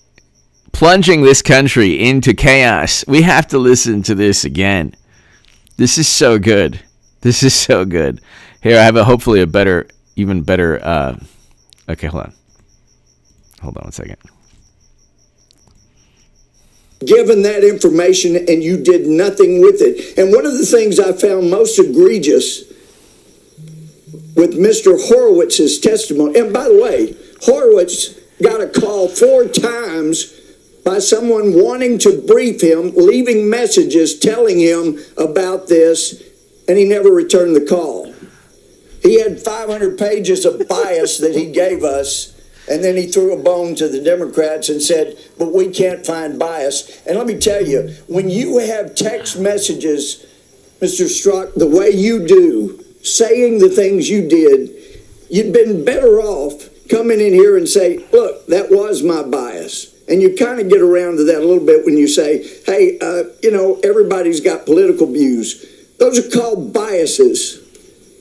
plunging this country into chaos. We have to listen to this again. This is so good. This is so good. Here, I have hopefully a better, even better. Okay, hold on. Hold on one second. Given that information and you did nothing with it. And one of the things I found most egregious with Mr. Horowitz's testimony, and by the way, Horowitz got a call 4 times by someone wanting to brief him, leaving messages telling him about this, and he never returned the call. He had 500 pages of bias that he gave us, and then he threw a bone to the Democrats and said, but we can't find bias. And let me tell you, when you have text messages, Mr. Strzok, the way you do, saying the things you did, you'd been better off coming in here and say, look, that was my bias. And you kind of get around to that a little bit when you say, hey, everybody's got political views. Those are called biases,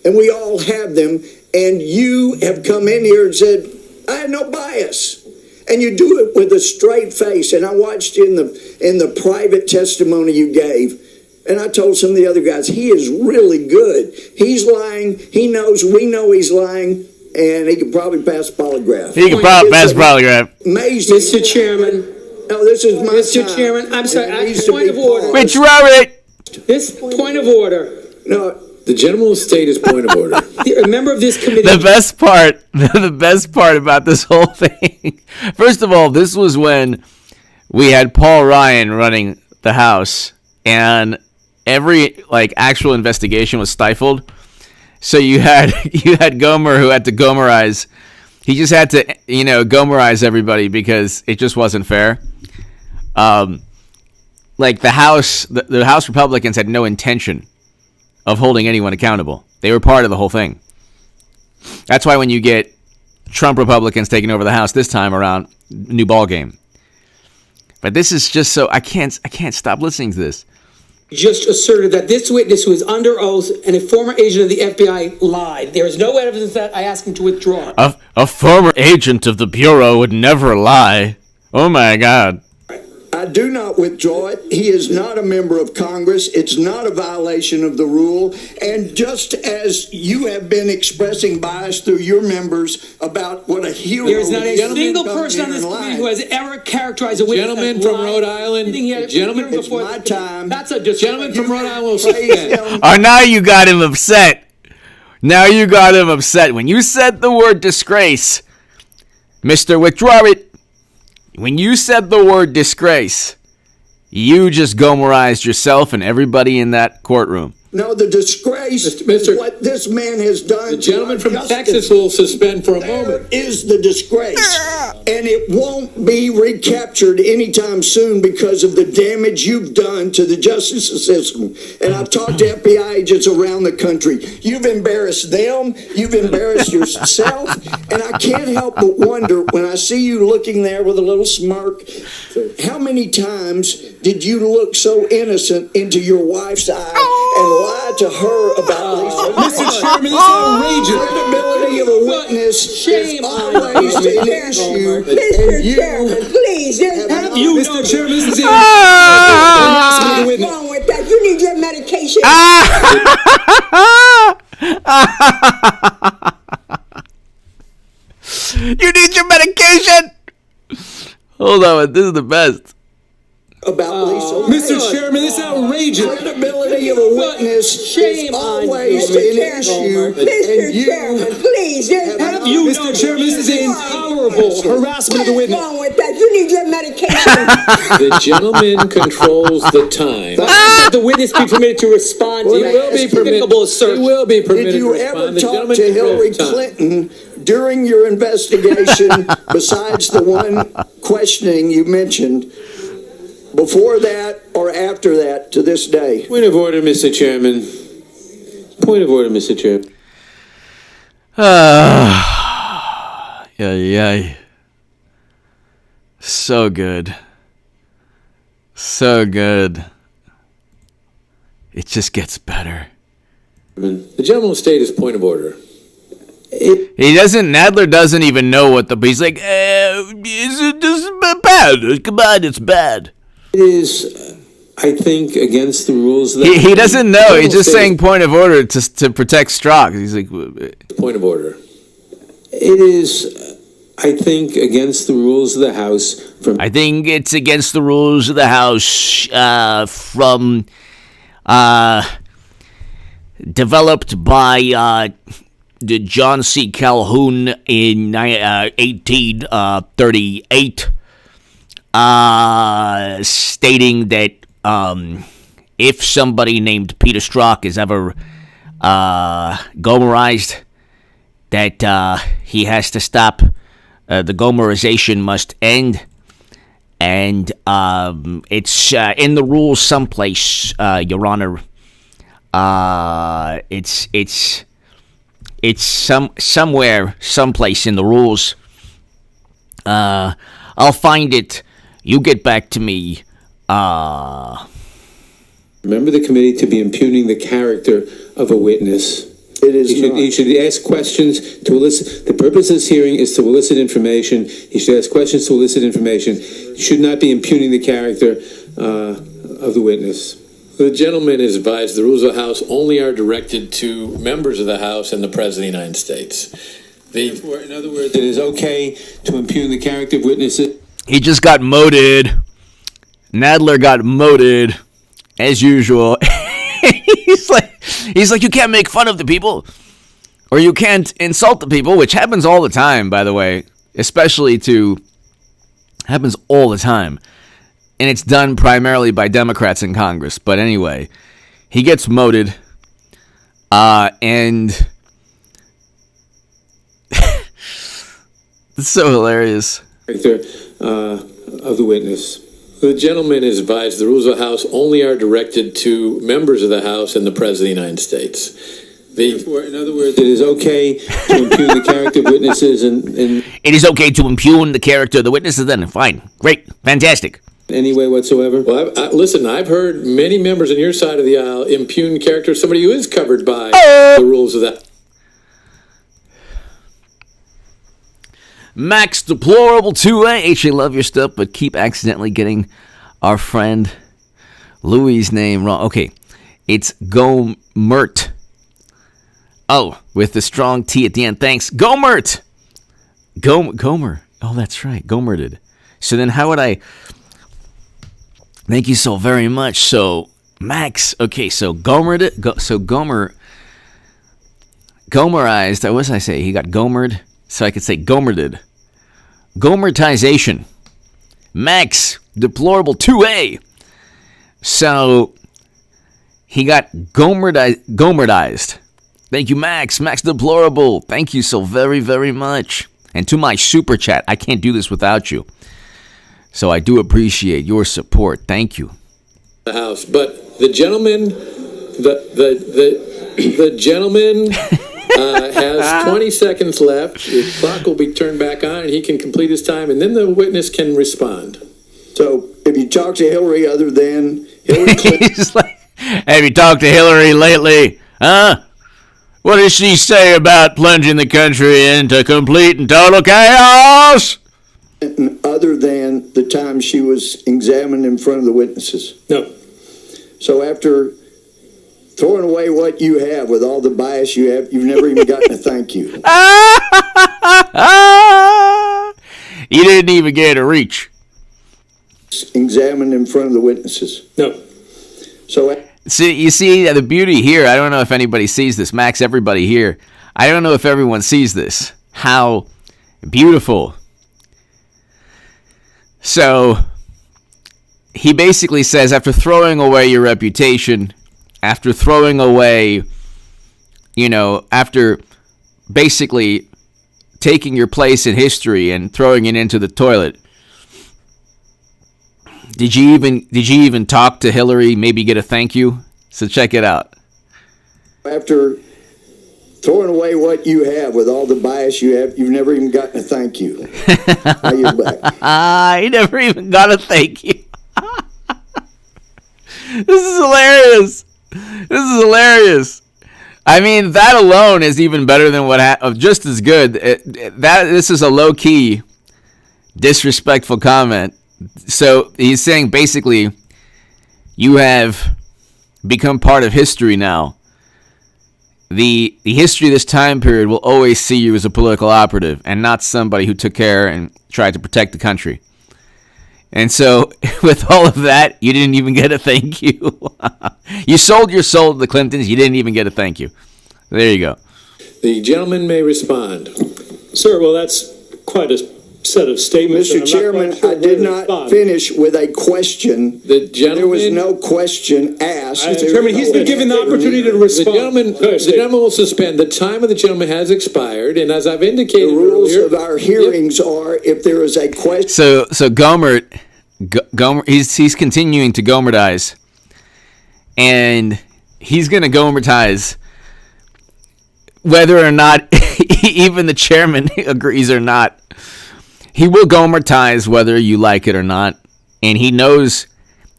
and we all have them. And you have come in here and said, I had no bias. And you do it with a straight face. And I watched in the private testimony you gave, and I told some of the other guys, he is really good. He's lying. He knows. We know he's lying. And he could probably pass polygraph. He could probably pass polygraph. Amazing. Mr. Chairman. No, this is my Mr. time. Chairman, I'm sorry. Point of order. Which Robert? This point of order. No. The gentleman will state his point of order. A member of this committee. The best part about this whole thing. First of all, this was when we had Paul Ryan running the House, and every actual investigation was stifled. So you had Gohmert who had to Gohmerize. He just had to Gohmerize everybody because it just wasn't fair. The House Republicans had no intention of holding anyone accountable. They were part of the whole thing. That's why when you get Trump Republicans taking over the House this time around, new ball game. But this is just so I can't stop listening to this. Just asserted that this witness, who is under oath and a former agent of the FBI, lied. There is no evidence that. I ask him to withdraw. A former agent of the Bureau would never lie. Oh my God. I do not withdraw it. He is not a member of Congress. It's not a violation of the rule. And just as you have been expressing bias through your members about what a hero there is not a single person on this committee who has ever characterized a witness. Gentleman from Rhode Island. Gentleman, it's my time. That's a gentleman from Rhode Island will stand. Oh, now you got him upset. Now you got him upset. When you said the word disgrace, Mr. Withdraw it. When you said the word disgrace, you just Gohmerized yourself and everybody in that courtroom. No, the disgrace is what this man has done. The gentleman from Texas will suspend for a moment. Is the disgrace. And it won't be recaptured anytime soon because of the damage you've done to the justice system. And I've talked to FBI agents around the country. You've embarrassed them. You've embarrassed yourself. And I can't help but wonder when I see you looking there with a little smirk, how many times did you look so innocent into your wife's eye and lie to her about Lisa? Mr. Chairman, this is outrageous. Credibility of a witness is always an issue. Mr. Chairman, please. Have you, Mr. Chairman, this is What's wrong with that? You need your medication. You need your medication. Hold on, this is the best. About Lisa. Mr. Chairman, this is outrageous. Credibility of a witness is always an issue. Mr. Chairman, please. Have you, Mr. Chairman, this is intolerable harassment of the witness. What's wrong with that? You need your medication. The gentleman controls the time. The witness be permitted to respond. He will be permitted. He will be permitted Did you to respond. ever talk to Hillary Clinton during your investigation, besides the one questioning you mentioned, before that or after that to this day? Point of order, Mr. Chairman. Point of order, Mr. Chairman. Yeah. So good. So good. It just gets better. The gentleman will state his point of order. Nadler doesn't even know what he's like, is it this bad? Come on, it's bad. It is, I think, against the rules. He doesn't know. He's just saying point of order to protect Strzok. He's like... Point of order. It is, I think, against the rules of the House. I think it's against the rules of the House from... developed by John C. Calhoun in 1838, stating that if somebody named Peter Strzok is ever Gohmerized, that he has to stop. The Gohmerization must end. And it's in the rules someplace, Your Honor. It's somewhere, someplace in the rules. I'll find it. You get back to me. Remember the committee to be impugning the character of a witness. It is He should ask questions to elicit. The purpose of this hearing is to elicit information. He should ask questions to elicit information. He should not be impugning the character of the witness. The gentleman is advised the rules of the House only are directed to members of the House and the President of the United States. In other words, it is okay to impugn the character of witnesses. He just got moted. Nadler got moted, as usual. He's like, you can't make fun of the people, or you can't insult the people, which happens all the time, by the way, happens all the time. And it's done primarily by Democrats in Congress. But anyway, he gets moted. And it's so hilarious. Character of the witness. The gentleman is advised the rules of the House only are directed to members of the House and the President of the United States. In other words, it is okay to impugn the character of witnesses and... It is okay to impugn the character of the witnesses, then fine. Great. Fantastic. Any way whatsoever? Well, listen, I've heard many members on your side of the aisle impugn character of somebody who is covered by the rules of that. Max Deplorable 2A. H, I love your stuff, but keep accidentally getting our friend Louis' name wrong. Okay, it's Gohmert. Oh, with the strong T at the end. Thanks. Gohmert. Gohmer. Oh, that's right. Gohmerted. So then how would I... Thank you so very much. So, Max. Okay, so Gohmerized. What was I say? He got Gohmered. So I could say Gohmerted. Gohmertization. Max Deplorable 2A. So he got Gohmertized. Thank you, Max. Max Deplorable. Thank you so very, very much. And to my super chat, I can't do this without you. So I do appreciate your support. Thank you. The House, but the gentleman, the gentleman has 20 seconds left. The clock will be turned back on, and he can complete his time, and then the witness can respond. So, if you talk to Hillary other than Hillary Clinton... He's like, have you talked to Hillary lately? Huh? What does she say about plunging the country into complete and total chaos? Other than the time she was examined in front of the witnesses? No. So after throwing away what you have with all the bias you have, you've never even gotten a thank you. You didn't even get a reach. Examined in front of the witnesses? No. So... You see the beauty here. I don't know if anybody sees this. Max, everybody here. I don't know if everyone sees this. How beautiful. So, he basically says, after throwing away your reputation, after throwing away, after basically taking your place in history and throwing it into the toilet. Did you even talk to Hillary? Maybe get a thank you? So check it out. After throwing away what you have with all the bias you have, you've never even gotten a thank you. Now you're back. He never even got a thank you. This is hilarious. This is hilarious. I mean, that alone is even better than just as good. This is a low-key, disrespectful comment. So he's saying basically, you have become part of history now. The history of this time period will always see you as a political operative and not somebody who took care and tried to protect the country. And so, with all of that, you didn't even get a thank you. You sold your soul to the Clintons. You didn't even get a thank you. There you go. The gentleman may respond. Sir, well, that's quite a set of statements. Mr. Chairman, I did not finish with a question. The gentleman, there was no question asked. Mr. Chairman, he's been given the opportunity to respond. The gentleman will suspend. The time of the gentleman has expired, and as I've indicated the rules earlier, of our hearings are if there is a question. So Gohmert, he's continuing to Gohmertize, and he's going to Gohmertize whether or not even the chairman agrees or not. He will Gohmertize whether you like it or not, and he knows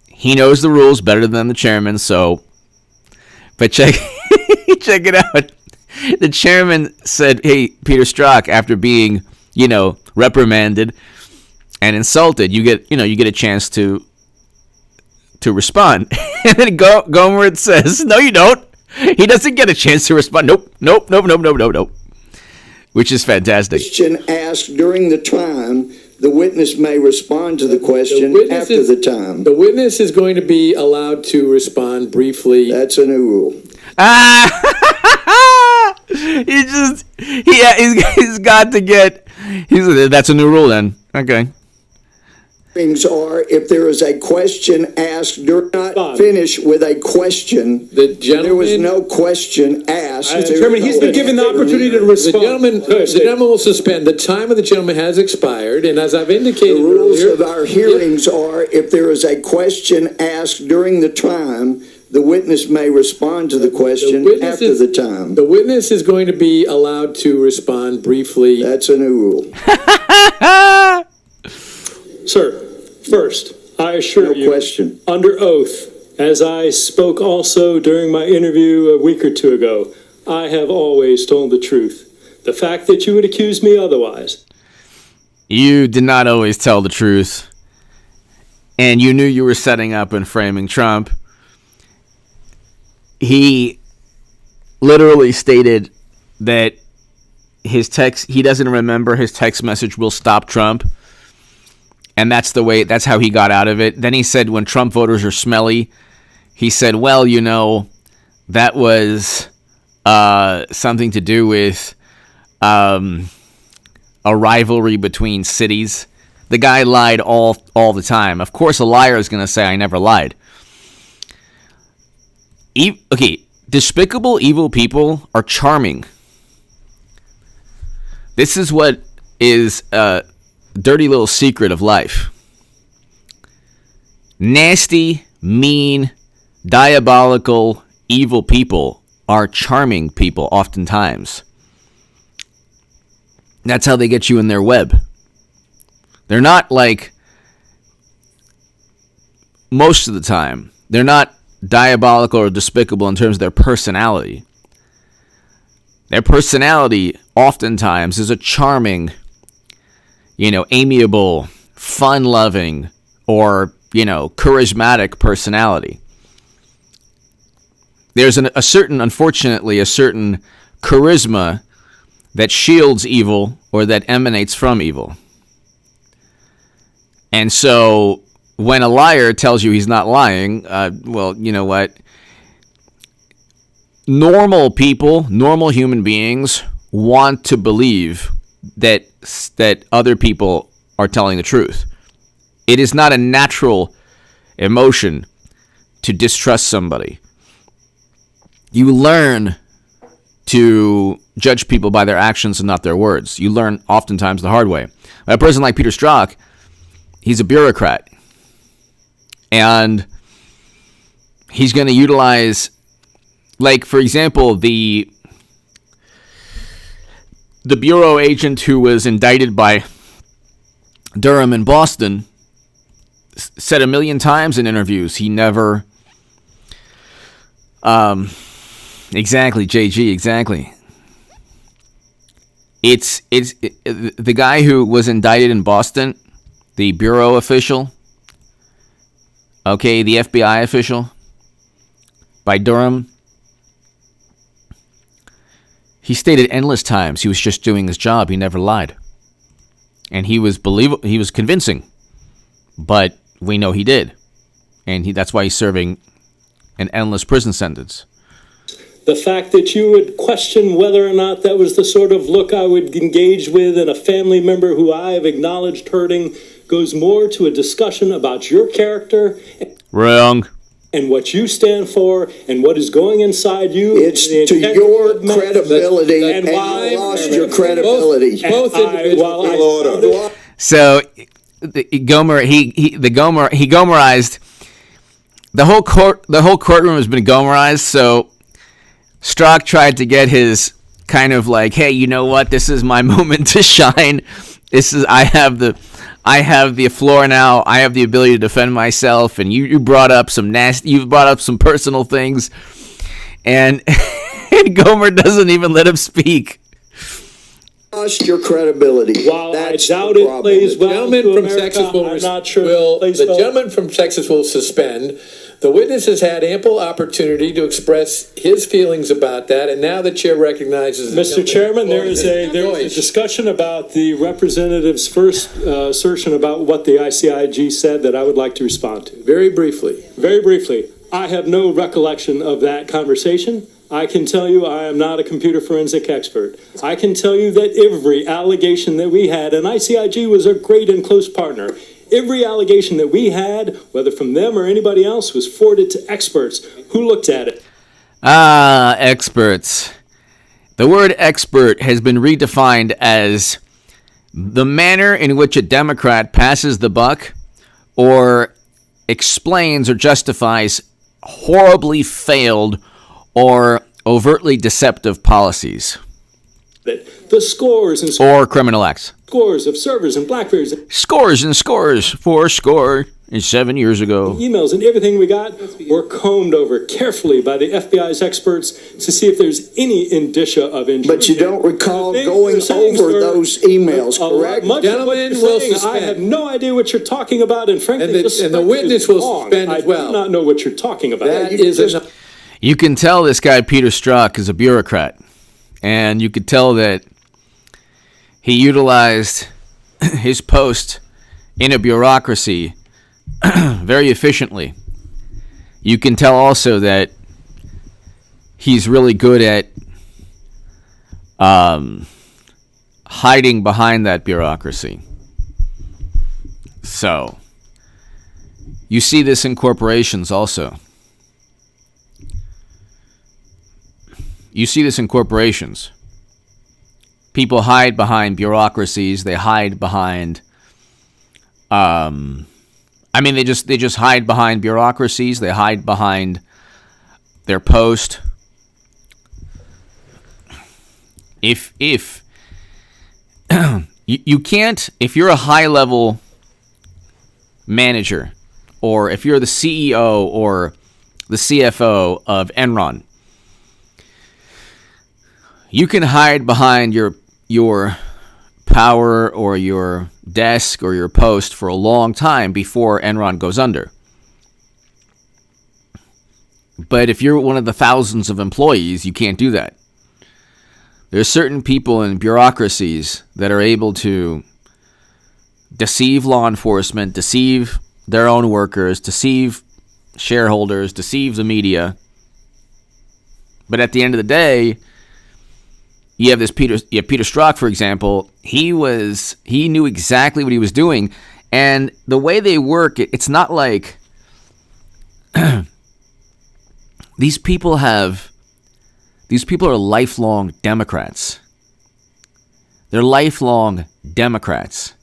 the rules better than the chairman. So, but check it out. The chairman said, "Hey, Peter Strzok, after being reprimanded and insulted, you get a chance to respond." And then Gohmert says, "No, you don't. He doesn't get a chance to respond. Nope. Which is fantastic. Question asked during the time, the witness may respond to the question after the time. The witness is going to be allowed to respond briefly. That's a new rule. He's got to get. That's a new rule then. Okay. Things are if there is a question asked, do not finish with a question. The gentleman, there was no question asked. Mr. Chairman, he's been given the opportunity to respond. The gentleman will suspend. The time of the gentleman has expired, and as I've indicated the rules earlier, of our hearings are if there is a question asked during the time, the witness may respond to the question after the time. The witness is going to be allowed to respond briefly. That's a new rule. Sir, first, I assure you, question. Under oath, as I spoke also during my interview a week or two ago, I have always told the truth. The fact that you would accuse me otherwise. You did not always tell the truth, and you knew you were setting up and framing Trump. He literally stated that he doesn't remember his text message will stop Trump. And that's how he got out of it. Then he said when Trump voters are smelly, he said, well, that was something to do with a rivalry between cities. The guy lied all the time. Of course, a liar is going to say, I never lied. Despicable, evil people are charming. This is what is dirty little secret of life. Nasty, mean, diabolical, evil people are charming people oftentimes. That's how they get you in their web. They're not like, most of the time, they're not diabolical or despicable in terms of their personality. Their personality oftentimes is a charming, amiable, fun-loving, or, charismatic personality. There's a certain charisma that shields evil or that emanates from evil. And so when a liar tells you he's not lying, well, you know what? Normal people, normal human beings want to believe that other people are telling the truth. It is not a natural emotion to distrust somebody. You learn to judge people by their actions and not their words. You learn oftentimes the hard way. A person like Peter Strzok, he's a bureaucrat. And he's going to utilize, like, for example, the bureau agent who was indicted by Durham in Boston said a million times in interviews he never... Exactly, JG, exactly. It's the guy who was indicted in Boston, the bureau official, okay, the FBI official, by Durham. He stated endless times he was just doing his job. He never lied. And he was convincing. But we know he did. And that's why he's serving an endless prison sentence. The fact that you would question whether or not that was the sort of look I would engage with in a family member who I have acknowledged hurting goes more to a discussion about your character. Wrong. And what you stand for and what is going inside you. It's to your credibility, and you lost your credibility. So Gohmert, he Gohmerized. The whole courtroom has been Gohmerized. So Strzok tried to get his kind of like, hey, you know what? This is my moment to shine. I have the floor now. I have the ability to defend myself. And you brought up some you've brought up some personal things, and Gohmert doesn't even let him speak. Lost your credibility. While that's I doubt it plays well to America, I'm not sure the gentleman from Texas will suspend. The witness has had ample opportunity to express his feelings about that, and now the chair recognizes... Mr. Chairman, there is a discussion about the representative's first assertion about what the ICIG said that I would like to respond to. Very briefly. Very briefly. I have no recollection of that conversation. I can tell you I am not a computer forensic expert. I can tell you that every allegation that we had, and ICIG was a great and close partner, every allegation that we had, whether from them or anybody else, was forwarded to experts who looked at it. Experts. The word expert has been redefined as the manner in which a Democrat passes the buck or explains or justifies horribly failed or overtly deceptive policies. The scores and or criminal acts. Scores of servers and BlackBerries. Scores and scores, 4 and 7 years ago. Emails and everything we got were combed over carefully by the FBI's experts to see if there's any indicia of injury. But you don't recall going over those emails, correct? Gentlemen will suspend. I have no idea what you're talking about, and frankly, the witness will suspend as well. I do not know what you're talking about. That is you can tell this guy Peter Strzok is a bureaucrat, and you could tell that he utilized his post in a bureaucracy very efficiently. You can tell also that he's really good at hiding behind that bureaucracy. So, you see this in corporations also. You see this in corporations. People hide behind bureaucracies. They hide behind. They just hide behind bureaucracies. They hide behind their post. If you can't, if you're a high level manager, or if you're the CEO or the CFO of Enron, you can hide behind your power or your desk or your post for a long time before Enron goes under. But if you're one of the thousands of employees, you can't do that. There's certain people in bureaucracies that are able to deceive law enforcement, deceive their own workers, deceive shareholders, deceive the media. But at the end of the day, you have Peter Strzok, for example. He knew exactly what he was doing, and the way they work, it's not like these people have These people are lifelong Democrats. They're lifelong Democrats.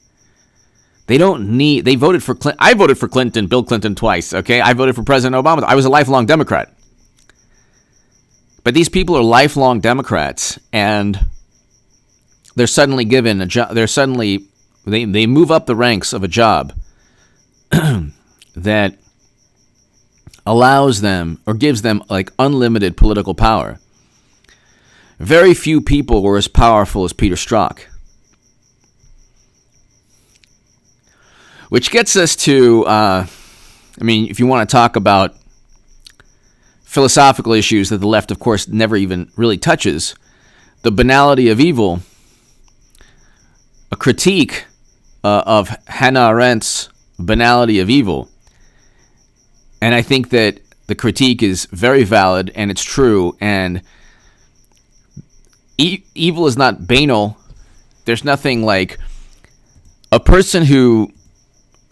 They voted for Clinton. I voted for Clinton, Bill Clinton twice, okay? I voted for President Obama. I was a lifelong Democrat. But these people are lifelong Democrats, and they're suddenly given a job. They move up the ranks of a job that allows them or gives them like unlimited political power. Very few people were as powerful as Peter Strzok. Which gets us to, if you want to talk about philosophical issues that the left, of course, never even really touches, the banality of evil, a critique of Hannah Arendt's banality of evil. And I think that the critique is very valid and it's true. And evil is not banal. There's nothing like a person who,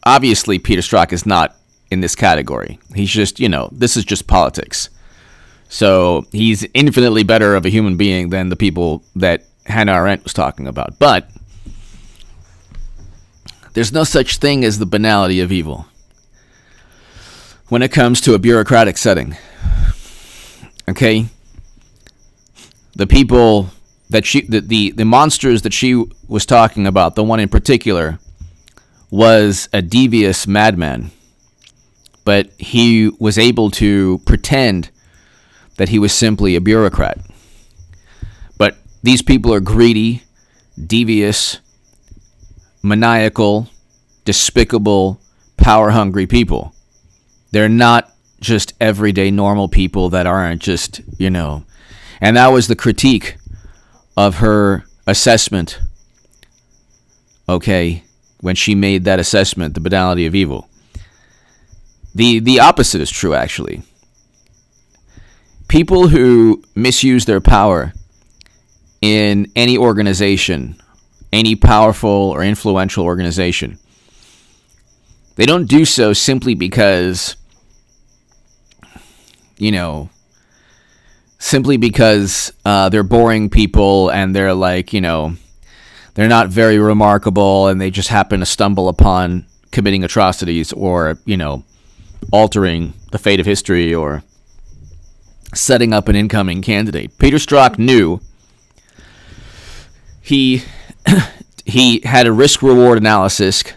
obviously Peter Strzok is not in this category. He's just, this is just politics. So he's infinitely better of a human being than the people that Hannah Arendt was talking about. But there's no such thing as the banality of evil when it comes to a bureaucratic setting. Okay? The people that the monsters that she was talking about, the one in particular, was a devious madman. But he was able to pretend that he was simply a bureaucrat. But these people are greedy, devious, maniacal, despicable, power-hungry people. They're not just everyday normal people that aren't just, And that was the critique of her assessment, okay, when she made that assessment, the banality of evil. The opposite is true, actually. People who misuse their power in any organization, any powerful or influential organization, they don't do so simply because, they're boring people and they're like, they're not very remarkable and they just happen to stumble upon committing atrocities or, altering the fate of history or setting up an incoming candidate. Peter Strzok knew he had a risk-reward analysis,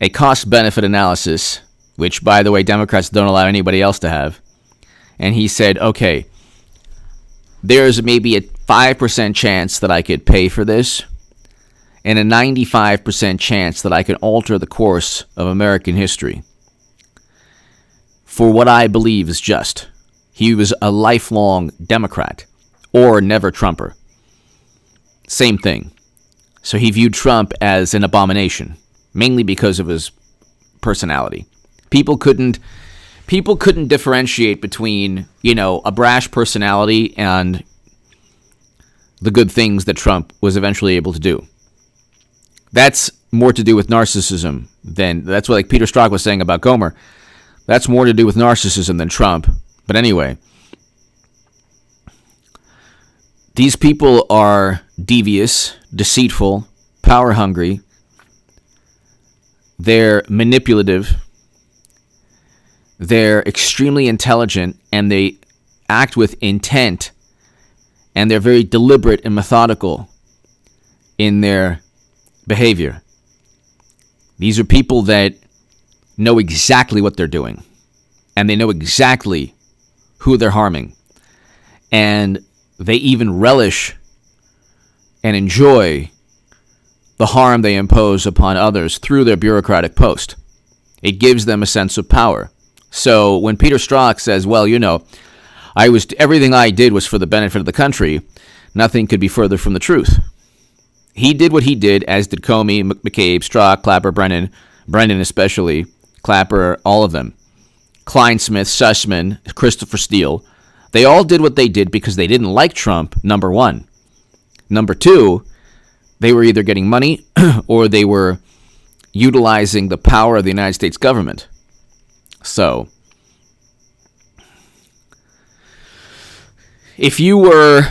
a cost-benefit analysis, which, by the way, Democrats don't allow anybody else to have. And he said, okay, there's maybe a 5% chance that I could pay for this and a 95% chance that I can alter the course of American history for what I believe is just. He was a lifelong Democrat or never Trumper. Same thing. So he viewed Trump as an abomination, mainly because of his personality. People couldn't differentiate between, a brash personality and the good things that Trump was eventually able to do. That's more to do with narcissism than, that's what Peter Strzok was saying about Gohmert. That's more to do with narcissism than Trump. But anyway, these people are devious, deceitful, power hungry. They're manipulative. They're extremely intelligent, and they act with intent, and they're very deliberate and methodical in their behavior. These are people that know exactly what they're doing, and they know exactly who they're harming, and they even relish and enjoy the harm they impose upon others through their bureaucratic post. It gives them a sense of power. So when Peter Strzok says, well, everything I did was for the benefit of the country, nothing could be further from the truth. He did what he did, as did Comey, McCabe, Strzok, Clapper, Brennan especially, Clapper, all of them. Kleinsmith, Sussman, Christopher Steele. They all did what they did because they didn't like Trump, number one. Number two, they were either getting money or they were utilizing the power of the United States government. So, If you were,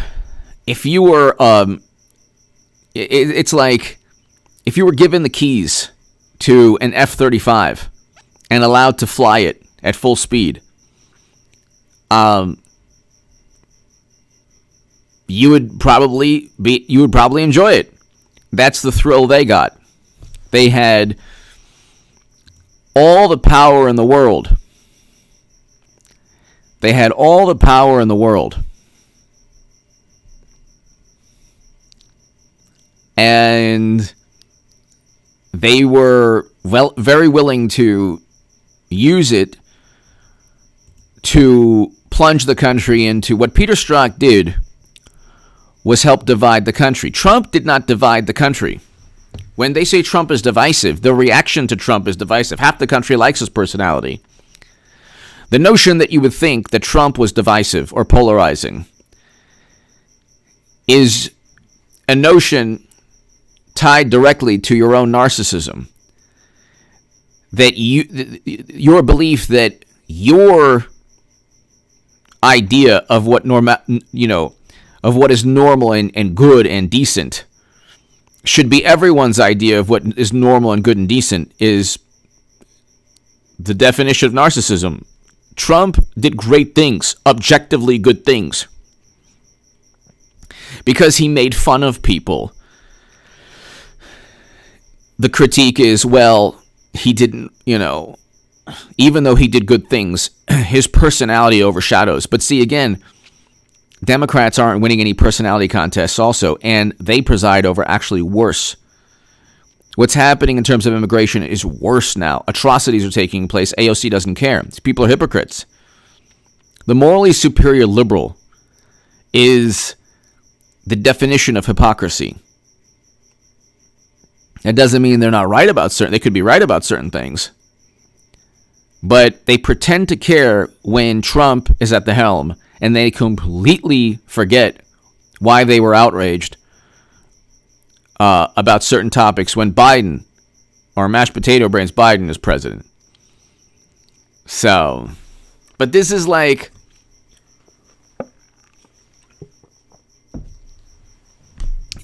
it's like if you were given the keys to an F-35 and allowed to fly it at full speed, you would probably enjoy it. That's the thrill they got. They had all the power in the world. They had all the power in the world. And they were very willing to use it to plunge the country into what Peter Strzok did was help divide the country. Trump did not divide the country. When they say Trump is divisive, the reaction to Trump is divisive. Half the country likes his personality. The notion that you would think that Trump was divisive or polarizing is a notion tied directly to your own narcissism. That your belief that your idea of what of what is normal and good and decent should be everyone's idea of what is normal and good and decent is the definition of narcissism. Trump did great things, objectively good things, because he made fun of people. The critique is, well, he didn't, even though he did good things, his personality overshadows. But see, again, Democrats aren't winning any personality contests also, and they preside over actually worse. What's happening in terms of immigration is worse now. Atrocities are taking place. AOC doesn't care. These people are hypocrites. The morally superior liberal is the definition of hypocrisy. That doesn't mean they're not right about they could be right about certain things. But they pretend to care when Trump is at the helm, and they completely forget why they were outraged about certain topics when Biden, or mashed potato brains Biden, is president. So, but this is like,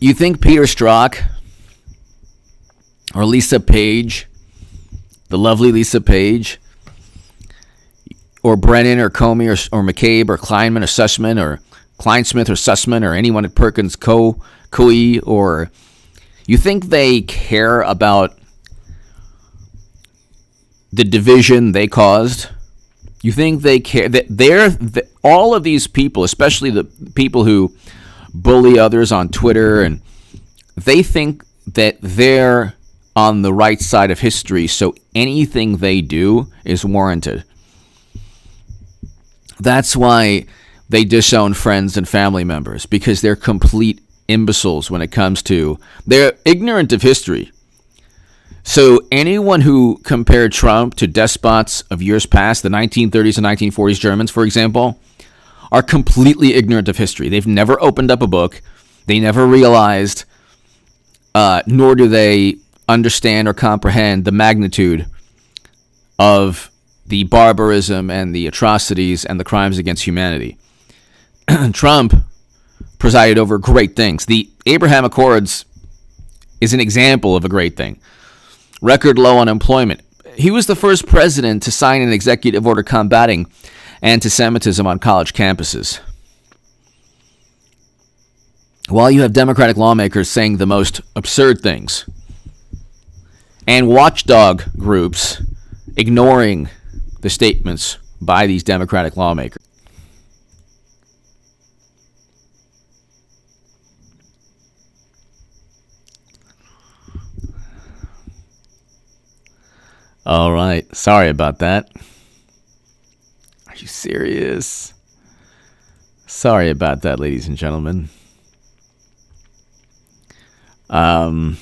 you think Peter Strzok or Lisa Page, the lovely Lisa Page, or Brennan or Comey or McCabe or Kleinman or Sussman or Kleinsmith or Sussman or anyone at Perkins Coie, or you think they care about the division they caused? You think they care that all of these people, especially the people who bully others on Twitter, and they think that they're on the right side of history, so anything they do is warranted. That's why they disown friends and family members, because they're complete imbeciles when it comes to, they're ignorant of history. So anyone who compared Trump to despots of years past, the 1930s and 1940s Germans, for example, are completely ignorant of history. They've never opened up a book. They never realized, nor do they understand or comprehend the magnitude of the barbarism and the atrocities and the crimes against humanity. Trump presided over great things. The Abraham Accords is an example of a great thing. Record low unemployment. He was the first president to sign an executive order combating anti-Semitism on college campuses. While you have Democratic lawmakers saying the most absurd things, and watchdog groups ignoring the statements by these Democratic lawmakers. All right. Sorry about that. Are you serious? Sorry about that, ladies and gentlemen. All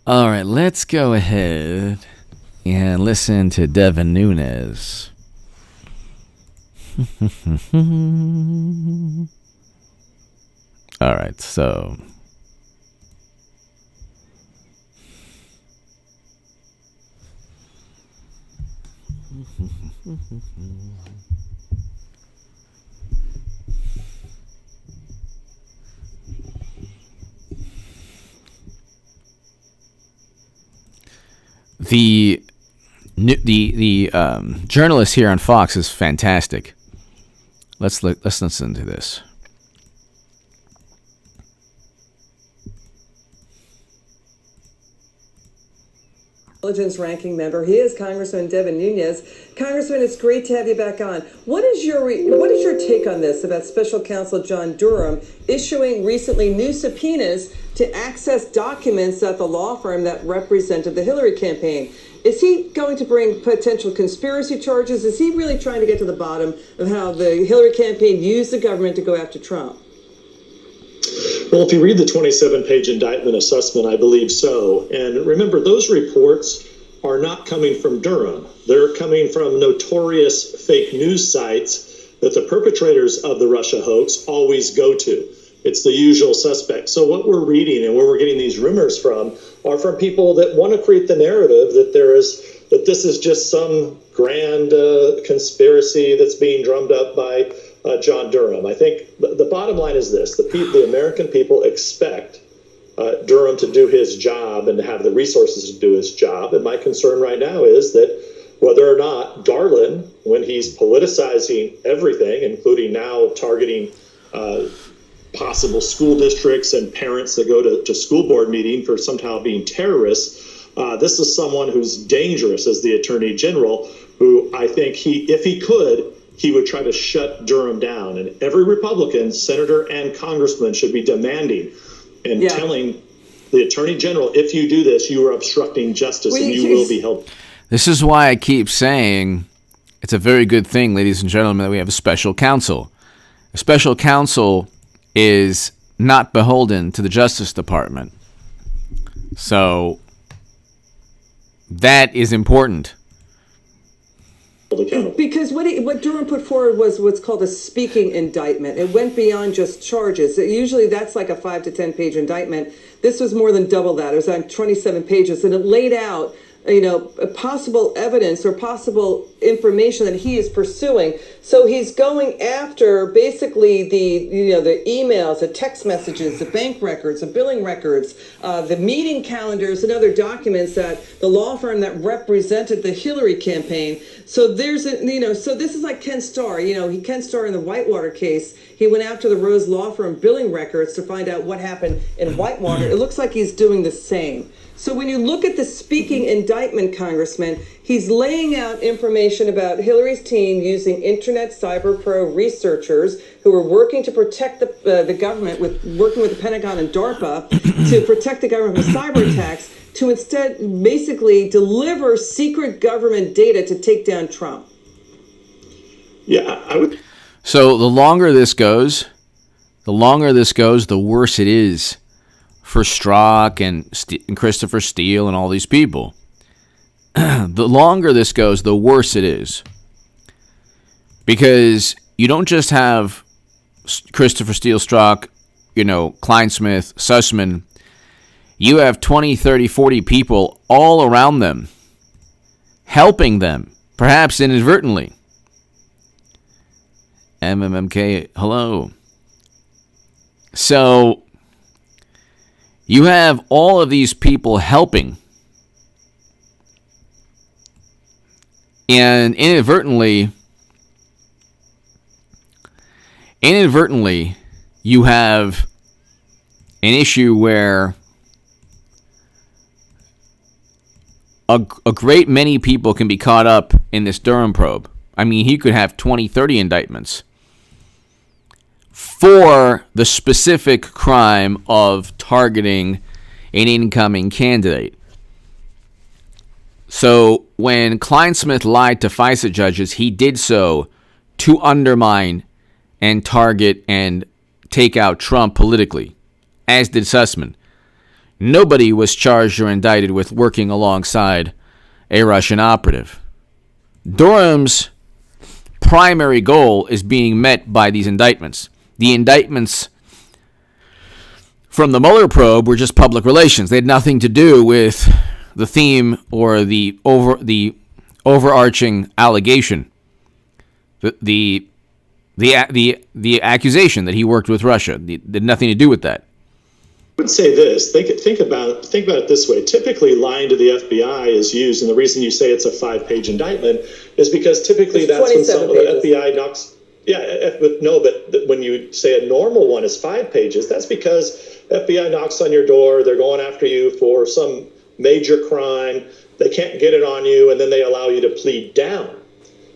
right, let's go ahead and listen to Devin Nunes. All right, so The journalist here on Fox is fantastic. Let's listen to this. Intelligence ranking member. He is Congressman Devin Nunes. Congressman, it's great to have you back on. What is your take on this about Special Counsel John Durham issuing recently new subpoenas to access documents at the law firm that represented the Hillary campaign? Is he going to bring potential conspiracy charges? Is he really trying to get to the bottom of how the Hillary campaign used the government to go after Trump? Well, if you read the 27-page indictment of Sussman, I believe so. And remember, those reports are not coming from Durham. They're coming from notorious fake news sites that the perpetrators of the Russia hoax always go to. It's the usual suspects. So what we're reading and where we're getting these rumors from are from people that want to create the narrative that this is just some grand conspiracy that's being drummed up by John Durham. I think the bottom line is this: the American people expect Durham to do his job and to have the resources to do his job. And my concern right now is that whether or not Garland, when he's politicizing everything, including now targeting possible school districts and parents that go to school board meeting for somehow being terrorists, this is someone who's dangerous as the Attorney General, who I think if he could, he would try to shut Durham down. And every Republican, senator and congressman should be demanding and telling the Attorney General, if you do this, you are obstructing justice and you will be held. This is why I keep saying it's a very good thing, ladies and gentlemen, that we have a special counsel. A special counsel is not beholden to the Justice Department. So that is important. Because what Durham put forward was what's called a speaking indictment. It went beyond just charges. Usually that's like a 5 to 10 page indictment. This was more than double that. It was on 27 pages, and it laid out possible evidence or possible information that he is pursuing. So he's going after basically the emails, the text messages, the bank records, the billing records, the meeting calendars and other documents that the law firm that represented the Hillary campaign. So there's so this is like Ken Starr. Ken Starr in the Whitewater case, he went after the Rose law firm billing records to find out what happened in Whitewater. It looks like he's doing the same. So when you look at the speaking indictment, Congressman, he's laying out information about Hillary's team using Internet Cyber Pro researchers who were working to protect the government, working with the Pentagon and DARPA to protect the government from cyber attacks, to instead basically deliver secret government data to take down Trump. Yeah, I would. So the longer this goes, the worse it is for Strzok and Christopher Steele and all these people. The longer this goes, the worse it is. Because you don't just have Christopher Steele, Strzok, Kleinsmith, Sussman. You have 20, 30, 40 people all around them, helping them, perhaps inadvertently. MMMK, hello. So you have all of these people helping, and inadvertently, you have an issue where a great many people can be caught up in this Durham probe. I mean, he could have 20, 30 indictments for the specific crime of targeting an incoming candidate. So when Kleinsmith lied to FISA judges, he did so to undermine and target and take out Trump politically, as did Sussman. Nobody was charged or indicted with working alongside a Russian operative. Durham's primary goal is being met by these indictments. The indictments from the Mueller probe were just public relations. They had nothing to do with the theme or the overarching allegation, the accusation that he worked with Russia. Did nothing to do with that. I would say this. Think about it this way. Typically, lying to the FBI is used, and the reason you say it's a 5-page indictment is because typically that's when some of the FBI knocks. Yeah, but when you say a normal one is 5 pages, that's because FBI knocks on your door. They're going after you for some major crime. They can't get it on you, and then they allow you to plead down.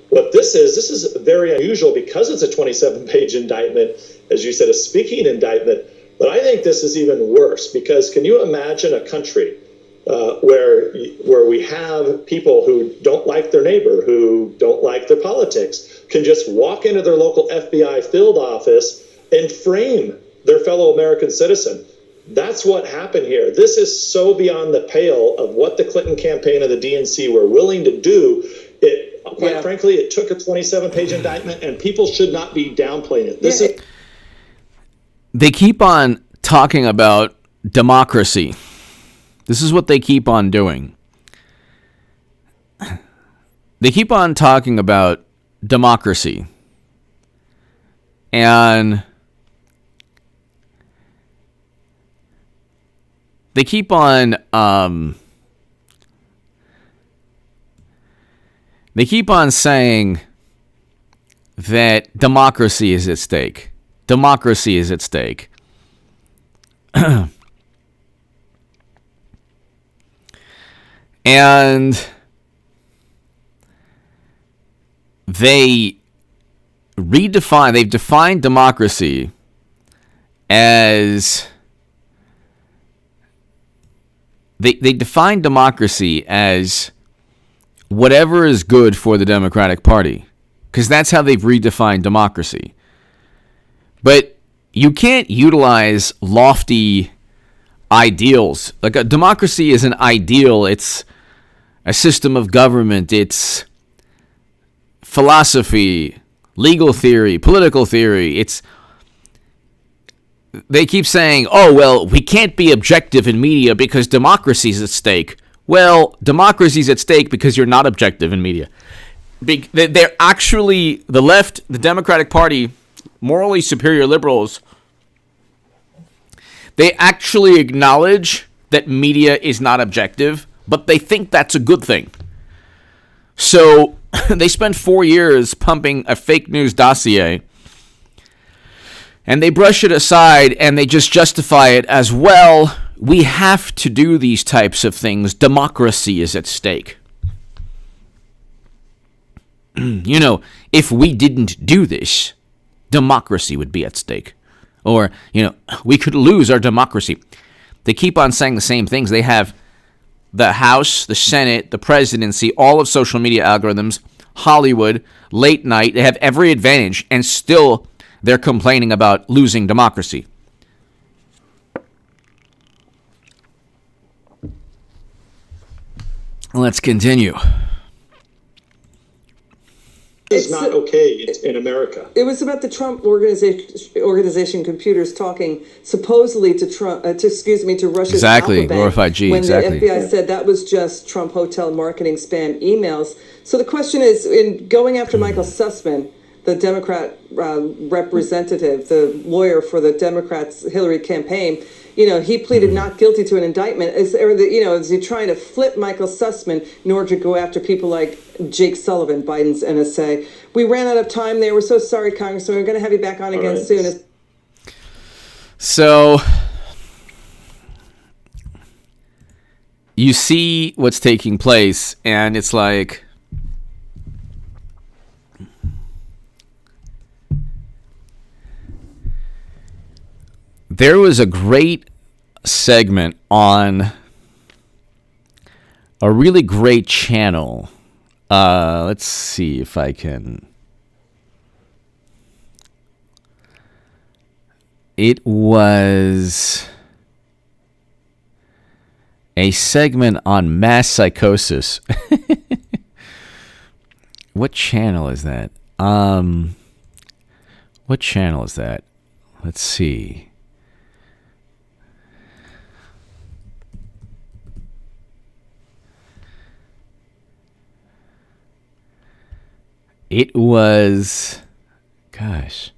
What this is very unusual because it's a 27-page indictment, as you said, a speaking indictment. But I think this is even worse because can you imagine a country where we have people who don't like their neighbor, who don't like their politics, can just walk into their local FBI field office and frame their fellow American citizen? That's what happened here. This is so beyond the pale of what the Clinton campaign and the DNC were willing to do. Quite frankly, it took a 27-page indictment, and people should not be downplaying it. They keep on talking about democracy. This is what they keep on doing. They keep on talking about democracy. And they keep on saying that democracy is at stake. Democracy is at stake. And they've defined democracy as they define democracy as whatever is good for the Democratic Party, because that's how they've redefined democracy. But you can't utilize lofty ideals. Like a democracy is an ideal. It's a system of government. It's philosophy, legal theory, political theory. They keep saying, oh, well, we can't be objective in media because democracy's at stake. Well, democracy's at stake because you're not objective in media. They're actually, the left, the Democratic Party, morally superior liberals, they actually acknowledge that media is not objective, but they think that's a good thing. So they spent 4 years pumping a fake news dossier, and they brush it aside, and they just justify it as, well, we have to do these types of things. Democracy is at stake. You know, if we didn't do this, democracy would be at stake. Or, you know, we could lose our democracy. They keep on saying the same things. They have the House, the Senate, the presidency, all of social media algorithms, Hollywood, late night. They have every advantage, and still they're complaining about losing democracy. Let's continue. Is not okay in America. It was about the Trump organization computers talking supposedly to Trump, to Russia's exactly Alphabet, glorified G. When exactly. the FBI said that was just Trump hotel marketing spam emails. So the question is, in going after Michael Sussman, the Democrat representative, the lawyer for the Democrats' Hillary campaign, you know, he pleaded not guilty to an indictment. Is he trying to flip Michael Sussman in order to go after people like Jake Sullivan, Biden's NSA? We ran out of time there. We're so sorry, Congressman. We're going to have you back on again soon. So you see what's taking place, and it's like, there was a great segment on a really great channel. Let's see if I can. It was a segment on mass psychosis. What channel is that? What channel is that? Let's see. It was, gosh,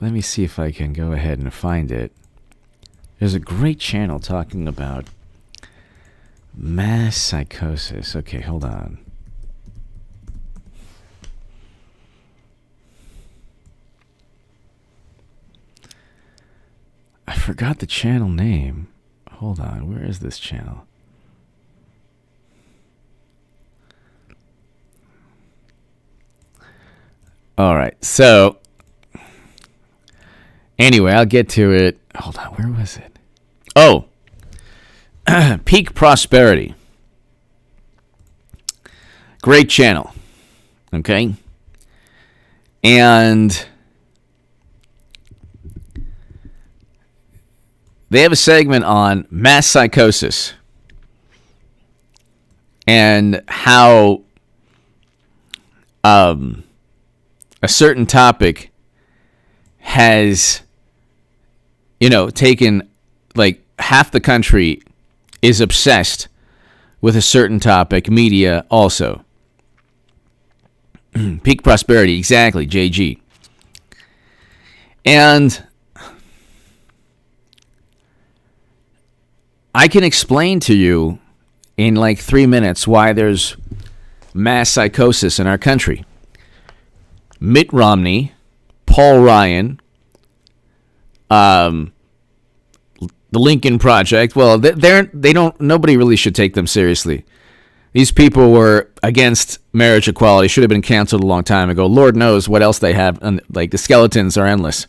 let me see if I can go ahead and find it. There's a great channel talking about mass psychosis. Okay, hold on. I forgot the channel name. Hold on, where is this channel? All right, so anyway, I'll get to it. Hold on, where was it? Oh, Peak Prosperity. Great channel. Okay. And they have a segment on mass psychosis and how a certain topic has, taken, like, half the country is obsessed with a certain topic, media also. Peak Prosperity, exactly, JG. And I can explain to you in like 3 minutes why there's mass psychosis in our country. Mitt Romney, Paul Ryan, the Lincoln Project. Well, nobody really should take them seriously. These people were against marriage equality, should have been canceled a long time ago. Lord knows what else they have. And, like, the skeletons are endless.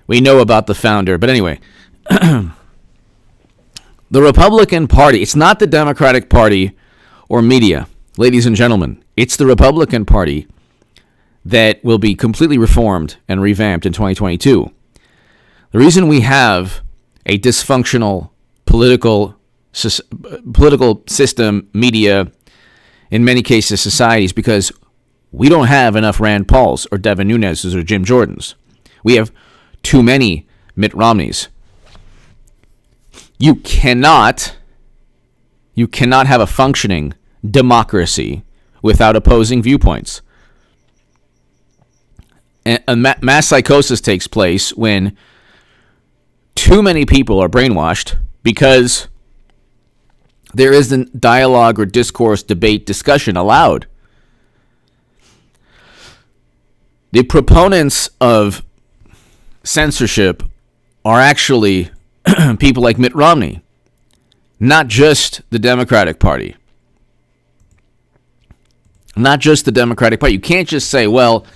We know about the founder. But anyway, the Republican Party, it's not the Democratic Party or media, ladies and gentlemen. It's the Republican Party that will be completely reformed and revamped in 2022. The reason we have a dysfunctional political system, media, in many cases society, is because we don't have enough Rand Pauls or Devin Nunes or Jim Jordans. We have too many Mitt Romneys. You cannot have a functioning democracy without opposing viewpoints. And mass psychosis takes place when too many people are brainwashed because there isn't dialogue or discourse, debate, discussion allowed. The proponents of censorship are actually people like Mitt Romney, not just the Democratic Party. Not just the Democratic Party. You can't just say, well,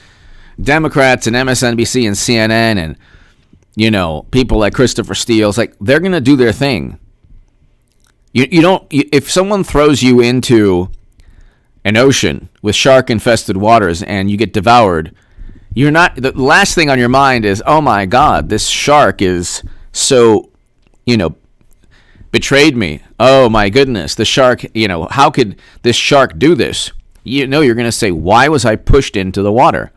Democrats and MSNBC and CNN and, people like Christopher Steele, it's like they're going to do their thing. If someone throws you into an ocean with shark-infested waters and you get devoured, the last thing on your mind is, oh my God, this shark is so, betrayed me. Oh my goodness, the shark, how could this shark do this? You're going to say, why was I pushed into the water?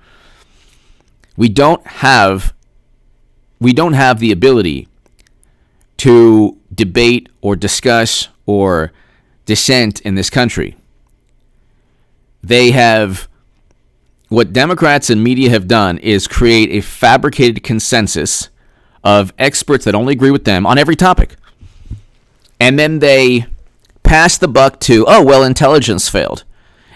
We don't have the ability to debate or discuss or dissent in this country. What Democrats and media have done is create a fabricated consensus of experts that only agree with them on every topic. And then they pass the buck to, intelligence failed.